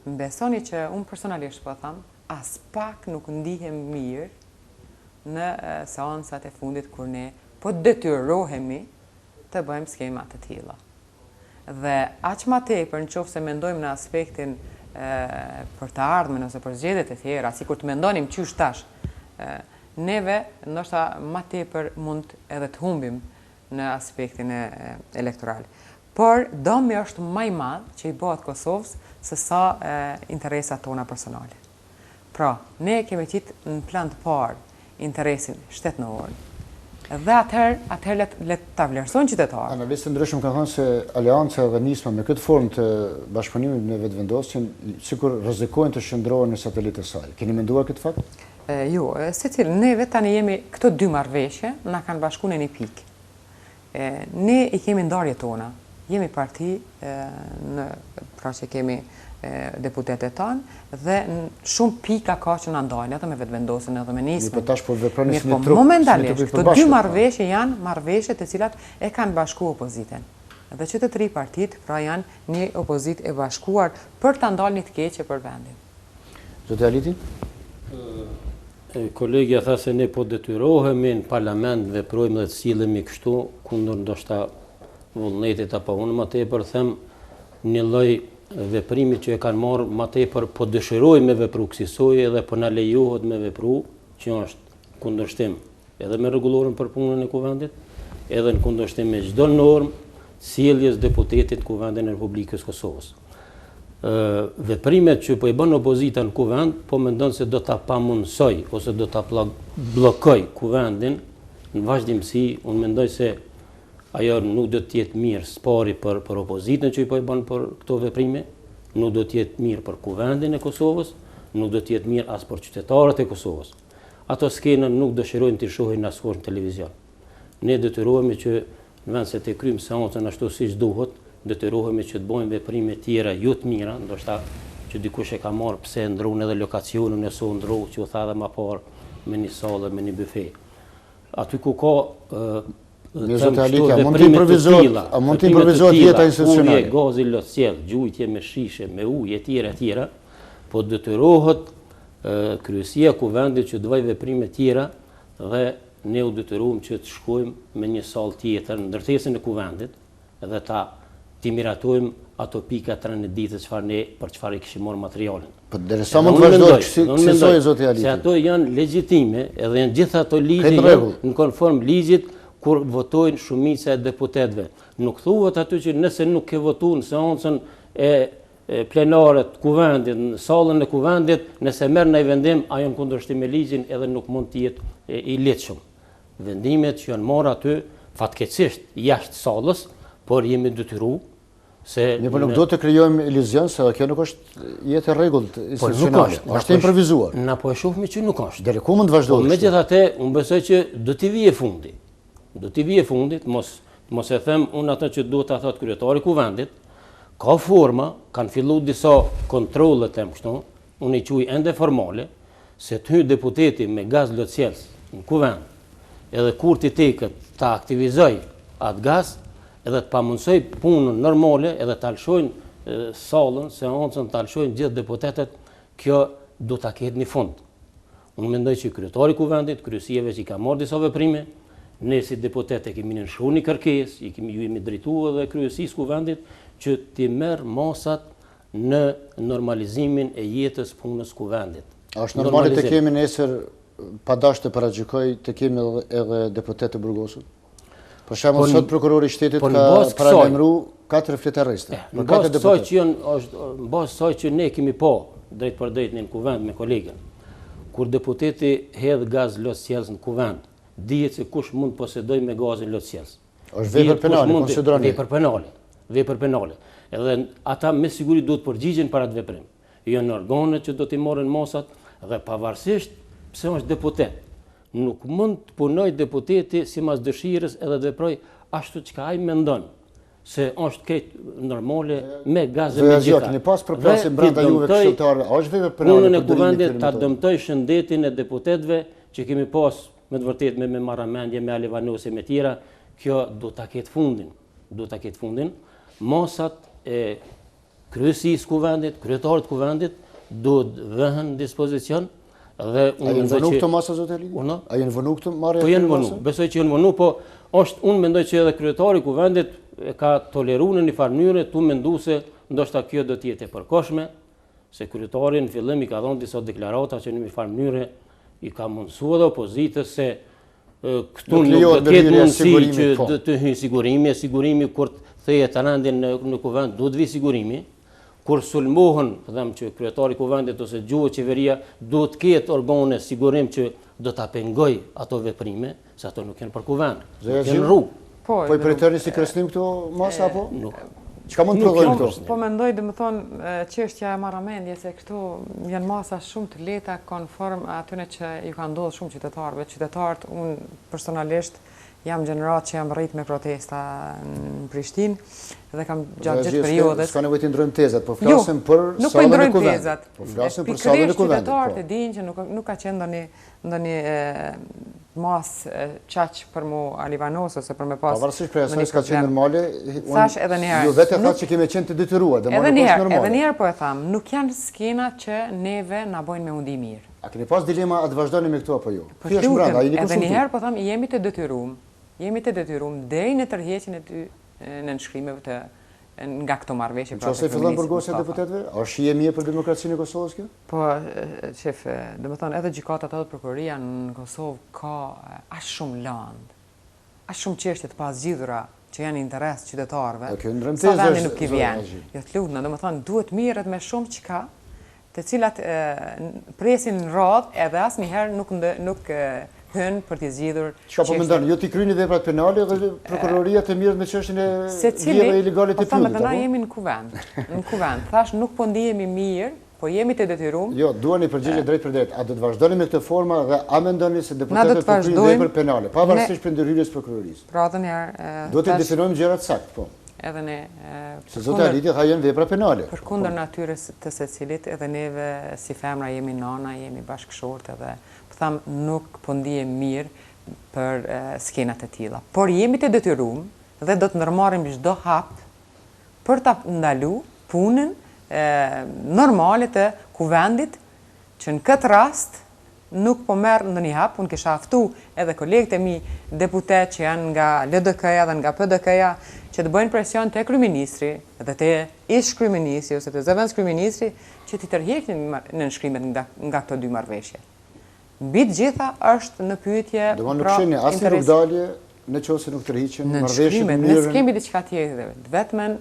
Speaker 2: më besoni që unë personalisht po them, as pak nuk ndihem mirë në seancat e fundit kur ne po detyrohemi të bëjmë skema të tilla. Dhe aq më tepër nëse mendojmë në aspektin për të ardhmen ose për zgjedhjet e tjera, sikur të mendonim qysh tash, neve ndoshta më tepër mund edhe të humbim në aspektin elektoral. Por domi është më i madh që i bëhet Kosovës se sa interesat tona personale. Pra, ne kemi qitë në plan të parë interesin shtetënor. Dhe atëherë le ta vlerësojnë qytetarët.
Speaker 1: Analistë ndryshëm kanë thënë se aleanca dhe nisma me këtë formë të bashkëpunimit me vetëvendosjen sikur rrezikojnë të shndrohen në satelitë të saj. Keni menduar këtë fakt?
Speaker 2: Jo, secili neve tani jemi këto 2 marrëveshje na kanë bashkuar në një pikë. Ne i kemi ndarjet tona, jemi parti pra që kemi deputetet tanë dhe shumë pika ka që në ndajnë edhe me vetëvendosjen edhe me nismën. Momentalisht, këto 2 marrëveshje janë marrëveshje të cilat e kanë bashkuar opozitën. Dhe që të 3 partit pra janë një opozit e bashkuar për të ndalë një të keqe për vendin.
Speaker 1: Zotë Aliti?
Speaker 3: Kolegja tha se ne po detyrohemi në parlament veprojmë dhe të sillemi kështu kundër ndoshta vullnetit apo unë më tepër them një lloj veprimi që e kanë marrë më tepër po dëshirojmë me vepru kësaj edhe po na lejohet me vepru që është kundërshtim edhe me rregulloren për punën e kuvendit, edhe në kundërshtim me çdo normë sjelljes deputetit kuvendit në Republikën e Kosovës. Veprimet që po i bën opozita në kuvend, po mendon se do ta pamundsoj ose do ta bllokoj kuvendin në vazhdimsi. Unë mendoj se ajo nuk do të jetë mirë spari për opozitën që i po i bën për këto veprime, nuk do të jetë mirë për kuvendin e Kosovës, nuk do të jetë mirë as për qytetarët e Kosovës. Ato skenën nuk dëshirojnë të shohin askush në televizion. Ne detyrohemi që në vend se të kryjmë seancën ashtu siç duhet, detyrohemi që të bëjmë veprime tjera jo të mira, ndoshta që dikush e ka marrë pse ndron edhe lokacionin e so ndroi që u tha edhe më parë me një sallë me një bufe. Aty ku ka
Speaker 1: mund të improvizohet jeta institucionale.
Speaker 3: Gazi lotësill, gjujtje me shishe, me ujë etj, po detyrohet kryesia e kuvendit që të bëjë veprime tjera dhe ne u detyruam që të shkojmë me një sallë tjetër në ndërtesën e kuvendit dhe ti miratojmë ato pika të rënë ditës për çfarë i kishim marrë materialin.
Speaker 1: Po derisa mund të vazhdoj kësaj zoti Aliti.
Speaker 3: Se ato janë legjitime, edhe janë gjithë ato ligje në konform ligjit kur votojnë shumica e deputetëve. Nuk thuhet aty që nëse nuk ke votuar në seancën e plenare të kuvendit, në sallën e kuvendit, nëse merr ndaj vendim, ajo në kundërshtim me ligjin edhe nuk mund të jetë i lehtëshëm. Vendimet që janë marrë aty fatkeqësisht jashtë sallës, por jemi detyru se...
Speaker 1: Një, po nuk do të krijojmë iluzion se kjo nuk është jetë e rregullt institucionale. Është improvisuar.
Speaker 3: Na po e shohmë që nuk është.
Speaker 1: Deri ku mund të vazhdojë?
Speaker 3: Po megjithatë, unë besoj që do t'i vijë fundi. Do t'i vijë fundit, mos e them unë atë që duhet ta thotë kryetari i kuvendit. Ka forma, kanë filluar disa kontrolle them kështu, unë i quaj ende formale, se të hyjë deputeti me gaz lotësjelës në kuvend, edhe kur t'i tekët ta aktivizoj atë gaz, edhe të pamundsoj punën normale, edhe të alshojnë sallën, seancën, të alshojnë gjithë deputetet, kjo do ta ketë një fund. Unë mendoj që kryetari i kuvendit, kryesive që i ka marrë disa veprime, ne si deputet e kemi nënshkruar një kërkesë, ju jemi drejtuar edhe kryesisë kuvendit që t'i merr masat në normalizimin e jetës punës kuvendit.
Speaker 1: A është normale të kemi nesër pa dashur të paragjykoj të kemi edhe deputet të Burgosit? Për shembull, sot prokurori i shtetit ka paralajmëruar 4 flet arreste.
Speaker 3: Në bazë të kësaj që në bazë të kësaj që ne kemi pa drejt për drejt në kuvend me kolegën, kur deputeti hedh gaz lotësjelës në kuvend, dihet se kush mund posedoj me gazin lotësjelës.
Speaker 1: Është vepër penale, konsideroni.
Speaker 3: Vepër penale. Edhe ata me siguri duhet përgjigjen para atë veprim. Janë organet që do t'i marrin masat dhe pavarësisht pse është deputet. Nuk mund të punoj deputeti sipas dëshirës edhe të veproj ashtu çka ai mendon se është këtë normale me gazë me gjitha.
Speaker 1: Keni pas përplasje brenda juve këshilltarë, është vepër penale.
Speaker 3: Punën e kuvendit ta dëmtoj shëndetin e deputetëve që kemi pas me të vërtetë me marramendje me Alivanose me tjera, kjo do ta ketë fundin. Do ta ketë fundin. Masat e kryesisë kuvendit, kryetarit kuvendit duhet vëhen në dispozicion dhe
Speaker 1: unë mendoj që këto masa zotë Elini? A janë vënë këto marrë?
Speaker 3: Po janë vënë. Besoj që janë vënë, po unë mendoj që edhe kryetari i kuvendit ka toleruar në një farë mënyrë, tu menduar se ndoshta kjo do të jetë e përkohshme, se kryetari në fillim i ka dhënë disa deklarata që në një farë mënyrë i ka mundsuar edhe opozitës se këtu nuk do të ketë mundësi që të hyjë sigurimi kur thehet rendin në kuvend duhet vi sigurimi. Kur sulmohen, them që kryetari i kuvendit ose gjuhë qeveria duhet të ketë organe sigurim që do ta pengoj ato veprime, se ato nuk janë për kuvend, janë rrugë.
Speaker 1: Po i pretendoni si kresnim këto masa apo? Çka mund të provojmë këto?
Speaker 2: Po mendoj domethënë çështja e marramendje se këto janë masa shumë të lehta konform atyre që ju kanë ndodhur shumë qytetarëve. Qytetarët unë personalisht jam gjenerat që jam rrit me protesta në Prishtinë dhe kam gjatë gjithë periudhës.
Speaker 1: S'ka nevojë të ndrojmë tezat, po flasim për sallën e kuvendit. Po flasim për sallën e kuvendit.
Speaker 2: Qytetarët e dinë që nuk ka qenë ndonjë mas qaq për mu Alivanos ose për me pas.
Speaker 1: Pavarësisht prej asaj s'ka qenë normale.
Speaker 2: Thash edhe një herë.
Speaker 1: Ju vetë thatë që kemi qenë të detyruar, dhe
Speaker 2: edhe një herë po e tham, nuk janë skena që neve na bojnë me undi mirë.
Speaker 1: A keni pas dilema a të vazhdoni me këto apo jo? Ky është brenda, ai
Speaker 2: edhe një herë po tham jemi të detyruar deri në tërheqjen e ty në nënshkrimeve të nga këto marrëveshje.
Speaker 1: Nëse fillon burgosja e deputetëve, është shije mirë për demokracinë e Kosovës kjo?
Speaker 2: Po, shef, domethënë edhe gjykata edhe prokuroria në Kosovë ka aq shumë land, aq shumë çështje të pazgjidhura që janë interes qytetarëve. Sa vendi nuk i vjen. Jo të lutem, domethënë duhet mirret me shumë çka, të cilat presin në radhë edhe asnjëherë nuk hën për të zgjidhur.
Speaker 1: Çka po mendon, ju ti kryeni veprat penale dhe prokuroria të mirret me çështjen e vjedhjeve ilegale të pyetjes.
Speaker 2: Po ne jemi në kuvend. Në kuvend. Thash nuk po ndihemi mirë, po jemi të detyruar.
Speaker 1: Jo, duani përgjigje drejt për drejt. A do të vazhdoni me këtë formë dhe a mendoni se deputetët po kryejnë vepra penale, pavarësisht për ndërhyrjes prokurorisë?
Speaker 2: Pra edhe një herë.
Speaker 1: Do të definojmë gjërat saktë, po.
Speaker 2: Edhe ne
Speaker 1: se zotë Aliti ka janë vepra penale.
Speaker 2: Përkundër natyrës të secilit, edhe neve si femra jemi nana, jemi bashkëshortë edhe tham nuk po ndihem mirë për skenat e tilla. Por jemi të detyruar dhe do të ndërmarrim çdo hap për ta ndaluar punën normale të kuvendit që në këtë rast nuk po merr ndonjë hap. Unë kisha ftuar edhe kolegët e mi deputet që janë nga LDK-ja dhe nga PDK-ja që të bëjnë presion te kryeministri dhe te ish kryeministri ose te zëvendës kryeministri që t'i tërheqin nënshkrimet nga këto dy marrëveshje. Mbi të gjitha është në pyetje
Speaker 1: pra nuk shihni asnjë rrugdalje nëse nuk tërhiqen marrëveshjet në mënyrën. Ne
Speaker 2: kemi diçka tjetër. Vetëm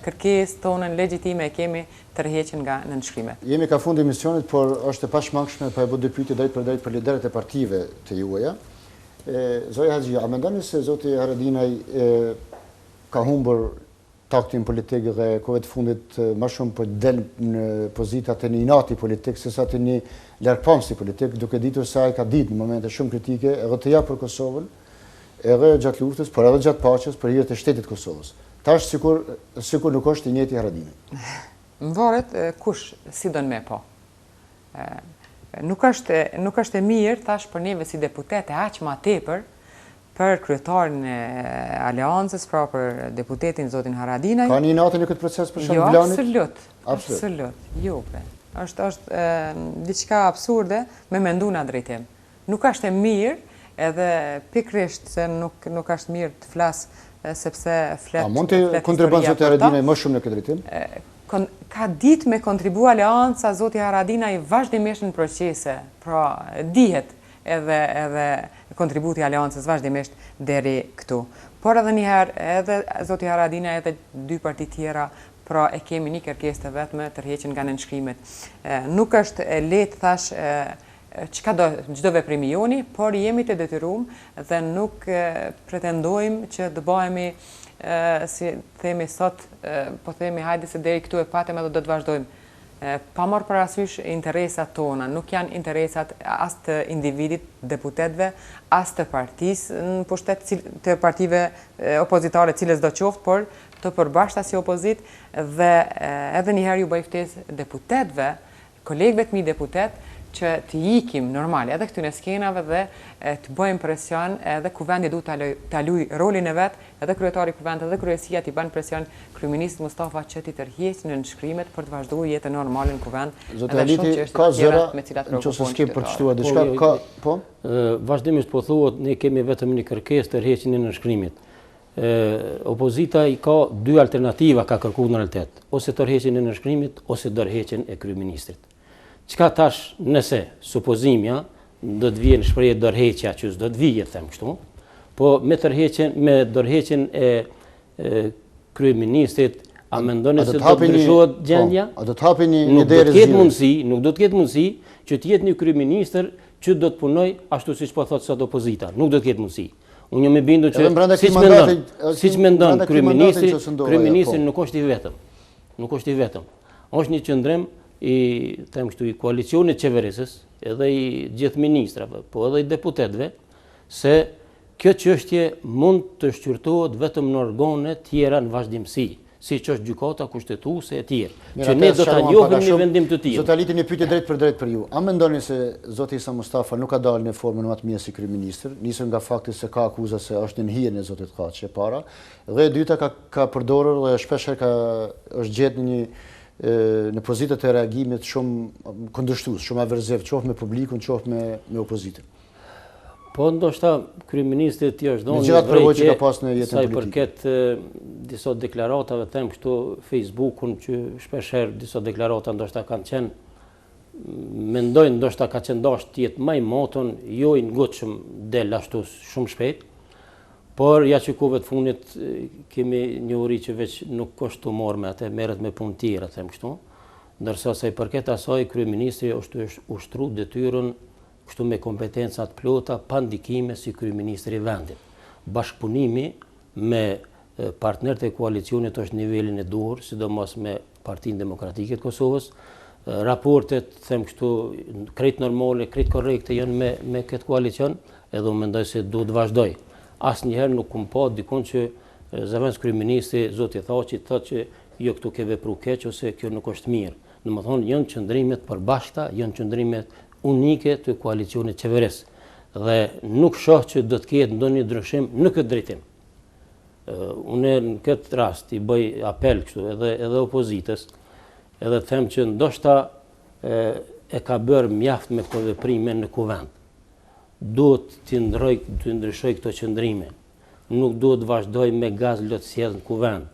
Speaker 2: kërkesë tonën legjitime e kemi tërheqjen nga nënshkrimet.
Speaker 1: Jemi ka fundi emisionit, por është e pashmangshme pa e bë dy pyetje drejt për drejt për liderët e partive të juaja. Zoja Haxhi, a mendoni se zoti Haradinaj ka humbur taktin politik dhe kohëve të fundit më shumë po del në pozitat e një inati politik sesa të një largpamësi politik, duke ditur se ai ka ditë në momente shumë kritike edhe të japë për Kosovën, edhe gjatë luftës, por edhe gjatë paqes për hir të shtetit Kosovës. Tash sikur nuk është i njëjti Haradinaj.
Speaker 2: Më varet kush si don me po. Nuk është e mirë tash për neve si deputete aq më tepër për kryetarin e aleancës, pra për deputetin zotin Haradinaj.
Speaker 1: Ka një natë në këtë proces për shkak
Speaker 2: Jo,
Speaker 1: të Blanit?
Speaker 2: absolut. Jo, bre. Është diçka absurde me mendu në drejtim. Nuk është e mirë, edhe pikrisht se nuk është mirë të flas sepse flet.
Speaker 1: A mund të kontribon zoti Haradinaj më shumë në këtë drejtim?
Speaker 2: Ka ditë me kontribu aleanca zoti Haradinaj vazhdimisht në procese, pra dihet edhe kontributi aleancës vazhdimisht deri këtu. Por edhe njëherë, edhe zoti Haradinaj edhe dy parti tjera, pra e kemi një kërkesë të vetme tërheqjen nga nënshkrimet. Nuk është e lehtë thash çka do çdo veprimi joni, por jemi të detyruar dhe nuk pretendojmë që të bëhemi si themi sot, po themi hajde se deri këtu e patëm edhe do të vazhdojmë. Pa marrë parasysh interesat tona, nuk janë interesat as të individit, deputetëve, as të partisë në pushtet të partive opozitare cilës do qoftë, por të përbashkëta si opozit dhe edhe njëherë ju bëj ftesë deputetëve, kolegëve të mi deputet, që të ikim normal edhe këtyre skenave dhe të bëjmë presion edhe kuvendi du të luaj rolin e vet, edhe kryetari kuvendit edhe kryesia t'i bën presion kryeministit Mustafa që t'i tërheqë në nënshkrimet për të vazhduar jetën normale në kuvend.
Speaker 1: Zotë Haliti, ka zëra nëse s'ke përshtuar diçka, ka po?
Speaker 3: Vazhdimisht po thuhet ne kemi vetëm një kërkesë tërheqjen e nënshkrimit. Opozita i ka dy alternativa ka kërkuar në realitet, ose tërheqjen e nënshkrimit ose tërheqjen e kryeministrit. Qka tash nëse supozimja do të vjen shprehje dorëheqja që s'do të vijë, them kështu, po me dorëheqjen e kryeministrit, a mendoni se do të ndryshohet gjendja?
Speaker 1: A do të hapi një derë zgjidhje?
Speaker 3: Nuk do të ketë mundësi që të jetë një kryeministër që do të punoj ashtu siç po thotë sot opozita. Nuk do të ketë mundësi. Unë jam i bindur që siç mendon kryeministri nuk është i vetëm. Nuk është i vetëm. Është një qëndrim i koalicionit qeverisës, edhe i gjithë ministrave, po edhe i deputetëve, se kjo çështje mund të shqyrtohet vetëm në organe tjera në vazhdimsi, siç është gjykata kushtetuese e tjerë, që ne do ta njohim në vendim të tillë.
Speaker 1: Zoti Haliti, një pyetje drejt për drejt për ju. A mendoni se zoti Isa Mustafa nuk ka dalë në formën më të mirë si kryeministër, nisur nga fakti se ka akuza se është në hijen e zotit Kaçi e para, dhe e dyta ka përdorur dhe shpesh është gjetur në pozitat e reagimit shumë kundërshtues, shumë averziv, qoftë me publikun, qoftë me opozitën.
Speaker 3: Po ndoshta kryeministri ti është dhënë
Speaker 1: një përvojë që ka pas në jetën
Speaker 3: sa i
Speaker 1: politike.
Speaker 3: përket disa deklaratave, them kështu Facebookun që shpeshherë disa deklarata ndoshta kanë qenë, mendojnë ndoshta ka qenë dashur të jetë më i moton, jo i ngutshëm del ashtu shumë shpejt. Por ja që kohëve të fundit kemi një uri që veç nuk është të morë me atë, merret me punë tjera, them kështu. Ndërsa sa i përket asaj, kryeministri është ushtruar detyrën kështu me kompetencat plota pa ndikime si kryeministri i vendit. Bashkëpunimi me partnerët e koalicionit është nivelin e duhur, sidomos me Partinë Demokratike të Kosovës. Raportet, them kështu, krejt normale, krejt korrekte janë me këtë koalicion, edhe unë mendoj se duhet vazhdoj. Asnjëherë nuk kum pa dikun që zëvendës kryeministri zoti Thaçi thotë që jo këtu ke vepruar keq ose kjo nuk është mirë. Domethënë janë qëndrimet përbashkëta, janë qëndrimet unike të koalicionit qeverisë dhe nuk shoh që do të ketë ndonjë ndryshim në këtë drejtim. Unë në këtë rast i bëj apel kështu edhe opozitës, edhe them që ndoshta e ka bërë mjaft me këto veprime në kuvend. Duhet të ndryshoj këto qëndrime. Nuk duhet të vazhdoj me gaz lotësjedh në kuvend.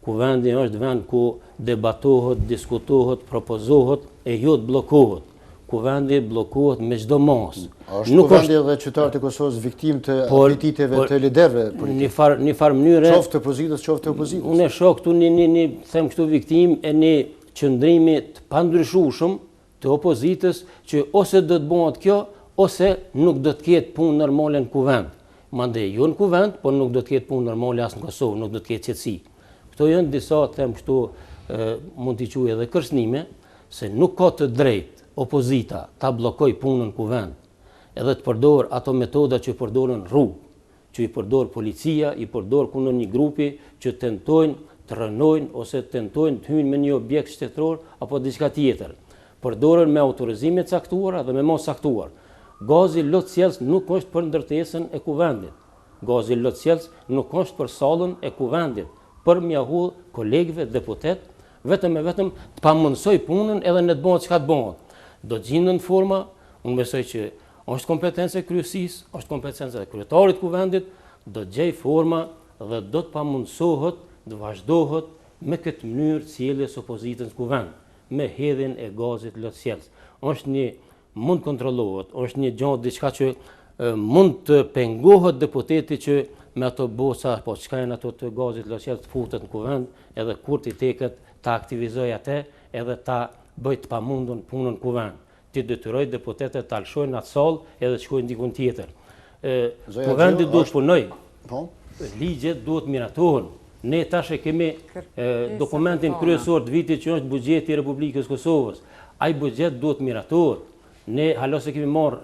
Speaker 3: Kuvendi është vend ku debatohet, diskutohet, propozohet e jo të bllokohet. Kuvendi bllokohet me çdo mos.
Speaker 1: Është kuvendi edhe qytetarët e Kosovës viktimë të apetiteve të liderëve politikë.
Speaker 3: Në farë mënyre
Speaker 1: qoftë të opozitës, qoftë të opozitës.
Speaker 3: Unë e shoh këtu një them këtu viktimë e një qëndrimi të pandryshueshëm të opozitës që ose do të bëhet kjo ose nuk do të ketë punë normale në kuvend. Mandej, jo në kuvend, por nuk do të ketë punë normale as në Kosovë, nuk do të ketë qetësi. Këto janë disa, them kështu, mund t'i quaj edhe kërcënime, se nuk ka të drejtë opozita ta bllokoj punën në kuvend, edhe të përdor ato metoda që përdorën rrugë, që i përdor policia, i përdor kundër një grupi që tentojnë të rënojnë ose tentojnë të hyjnë me një objekt shtetëror apo diçka tjetër. Përdoren me autorizime të caktuara dhe me mos caktuar. Gazi lotësjelës nuk është për ndërtesën e kuvendit. Gazi lotësjelës nuk është për sallën e kuvendit, për mjahu kolegëve deputet, vetëm e vetëm të pamundësoj punën edhe në të bëhet çka të bëhet. Do të gjenden forma, unë besoj që është kompetencë e kryesisë, është kompetencë e kryetarit kuvendit, do të gjej forma dhe do të pamundësohet të vazhdohet me këtë mënyrë sjelljes opozitës në kuvend, me hedhjen e gazit lotësjelës. Është një mund kontrollohet, është një gjë diçka që mund të pengohet deputeti që me ato boca apo çka janë ato të gazit lotësjelës të futet në kuvend, edhe kur ti teket ta aktivizoj atë, edhe ta bëj të pamundun punën në kuvend. Ti detyroj deputetët të alshojnë atë sallë edhe të shkojnë dikun tjetër. Kuvendi duhet punoj. Ligjet duhet miratohen. Ne tash e kemi dokumentin kryesor të vitit që është buxheti i Republikës Kosovës. Ai buxhet duhet miratohet. Ne hala se kemi marrë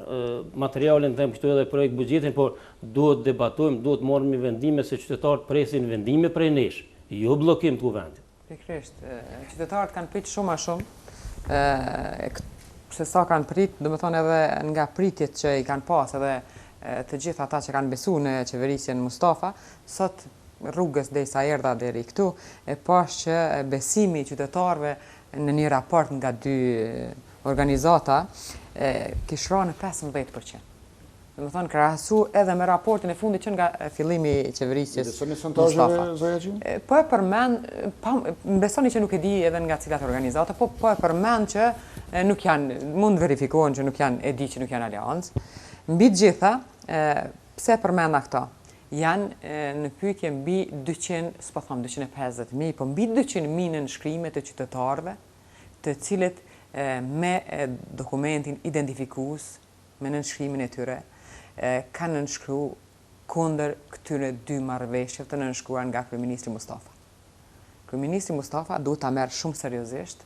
Speaker 3: materialin them kështu edhe projekt buxhetin, por duhet debatojmë, duhet marrim vendime se qytetarët presin vendime prej nesh, jo bllokim të kuvendit.
Speaker 2: Pikërisht, qytetarët kanë prit shumë a shumë, se sa kanë prit, domethënë edhe nga pritjet që i kanë pas edhe të gjithë ata që kanë besuar në qeverisjen Mustafa, sot rrugës derisa erdha deri këtu, e pash që besimi i qytetarëve në një raport nga dy organizata kishra në 15%. Domethënë krahasu edhe me raportin e fundit që nga fillimi i qeverisjes Mustafa. Po e përmend, besoni që nuk e di edhe nga cilat organizata, po e përmend që nuk janë, mund verifikohen që nuk janë, e di që nuk janë aleancë. Mbi të gjitha, pse përmenda këto? Janë në pyetje mbi 200, s'po them 250.000, po mbi 200.000 nënshkrime të qytetarëve, të cilët me dokumentin identifikues, me nënshkrimin e tyre, kanë nënshkruar kundër këtyre dy marrëveshjeve të nënshkruar nga kryeministri Mustafa. Kryeministri Mustafa duhet ta merr shumë seriozisht,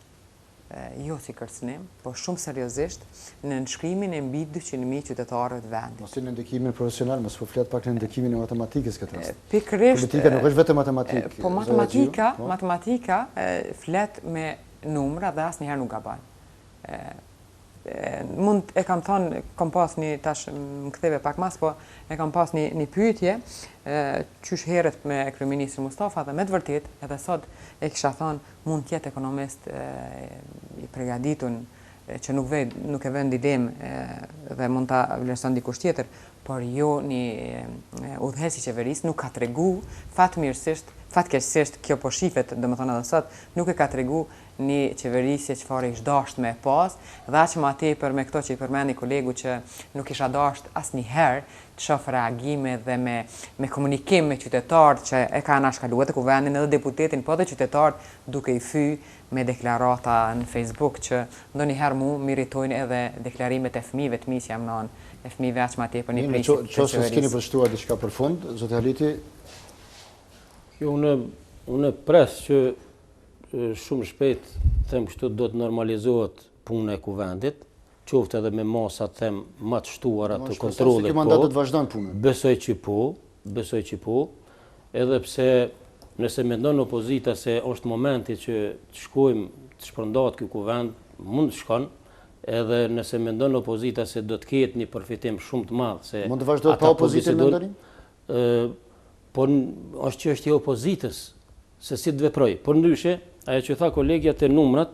Speaker 2: jo si kërcënim, por shumë seriozisht në nënshkrimin e mbi 200.000 qytetarëve të vendit.
Speaker 1: Mos në ndikimin profesional, mos po flet pak në ndikimin e matematikës këtë rast.
Speaker 2: Pikërisht.
Speaker 1: Politika nuk është vetëm matematikë.
Speaker 2: Po matematika flet me numra dhe asnjëherë nuk gabon. Mund e kam thënë, kam pas një tash më ktheve pak mas, po e kam pas një pyetje qysh herët me kryeministrin Mustafa dhe me të vërtet edhe sot e kisha thënë mund të jetë ekonomist i përgatitur që nuk e vën dilemë dhe mund ta vlerëson dikush tjetër, por jo një udhëheqës i qeverisë nuk ka tregu fatkeqësisht kjo po shifet, domethënë edhe sot nuk e ka tregu një qeverisje çfarë ish dasht me pas, dhe aq më tepër me këto që i përmendi kolegu që nuk isha dasht asnjëherë të shoh reagime dhe me komunikim me qytetarët që e kanë anashkaluar të kuvendin edhe deputetin, po dhe qytetarët duke i fy me deklarata në Facebook që ndonjëherë mu miritojnë edhe deklarimet e fëmijëve të mi që jam nën e fëmijëve aq më tepër një prinsip të qeverisë.
Speaker 1: Çfarë s'keni përshtuar diçka për fund, zoti Haliti?
Speaker 3: Jo, unë pres që shumë shpejt, them kështu, do të normalizohet puna e kuvendit, qoftë edhe me masa them më të shtuara të kontrollit.
Speaker 1: Kjo mandat do të vazhdon punën.
Speaker 3: Besoj që po, edhe pse nëse mendon opozita se është momenti që të shkojmë të shpërndahet ky kuvend, mund të shkon, edhe nëse mendon opozita se do të ketë një përfitim shumë të madh se
Speaker 1: mund të vazhdojë pa opozitën mendonin?
Speaker 3: Po është çështje e opozitës se si të veproj. Por ndryshe, ajo që tha kolegja te numrat,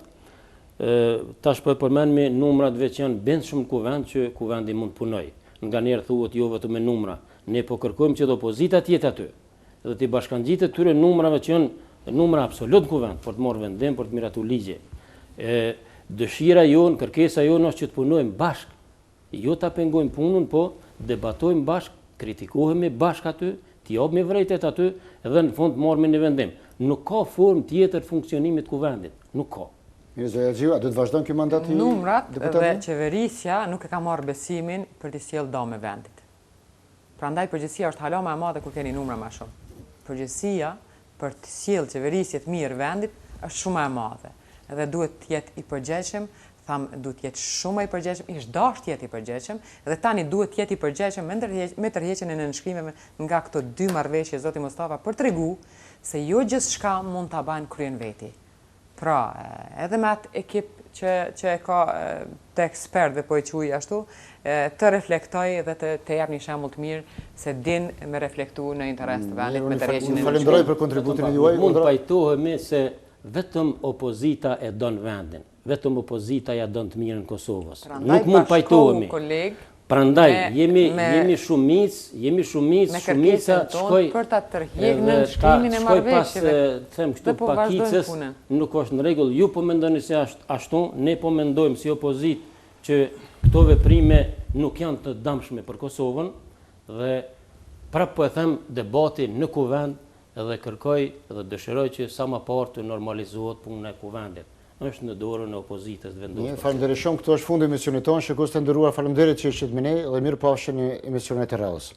Speaker 3: tash po e përmend me numrat veç janë bindshëm kuvend që kuvendi mund punoj. Nganjëherë thuhet jo vetëm me numra, ne po kërkojmë që opozita të jetë aty. Dhe të bashkangjitet këtyre numrave që janë numra absolut kuvend për të marrë vendim, për të miratuar ligje. Dëshira jonë, kërkesa jonë është që të punojmë bashkë. Jo ta pengojmë punën, po debatojmë bashkë, kritikohemi bashkë aty, t'i japim vërejtet aty dhe në fund marrim një vendim. Nuk ka formë tjetër funksionimit të kuvendit, nuk ka.
Speaker 1: Mirë, zoja Xhiva, do të vazhdon ky mandat i
Speaker 2: numrat dhe qeverisja nuk e ka marrë besimin për të sjellë dëm me vendit. Prandaj përgjegjësia është hala më e madhe kur keni numra më shumë. Përgjegjësia për të sjellë qeverisje të mirë vendit është shumë e madhe. Edhe duhet të jetë i përgjegjshëm, duhet të jetë shumë i përgjegjshëm, ish dashur të jetë i përgjegjshëm, dhe tani duhet të jetë i përgjegjshëm me tërheqjen e nënshkrimeve nga këto dy marrëveshje zoti Mustafa për t'regu se jo gjithçka mund ta bajnë kryen veti. Pra, edhe me atë ekip që e ka të ekspertëve, po e quaj ashtu, të reflektoj dhe të jap një shembull të mirë se din me reflektu në interes të vendit me tërheqjen e nënshkrimeve.
Speaker 1: Falenderoj për kontributin e juaj.
Speaker 3: Mund pajtohemi se vetëm opozita e don vendin. Vetëm opozita ja don të mirën Kosovës. Nuk mund pajtohemi. Prandaj jemi shumicë, shumica shkoj
Speaker 2: për ta tërhequr nënshkrimin e marrëveshjeve.
Speaker 3: Them këtu pakicës nuk është në rregull. Ju po mendoni se është ashtu, ne po mendojmë si opozitë që këto veprime nuk janë të dëmshme për Kosovën dhe prapë po e them debati në kuvend dhe kërkoj dhe dëshiroj që sa më parë të normalizohet puna e kuvendit. Është në dorën e opozitës vendosur.
Speaker 1: Faleminderit shumë, këto është fundi i emisionit tonë. Shikues të nderuar, faleminderit që ishit me ne dhe mirëpafshim në emisionet e radhës.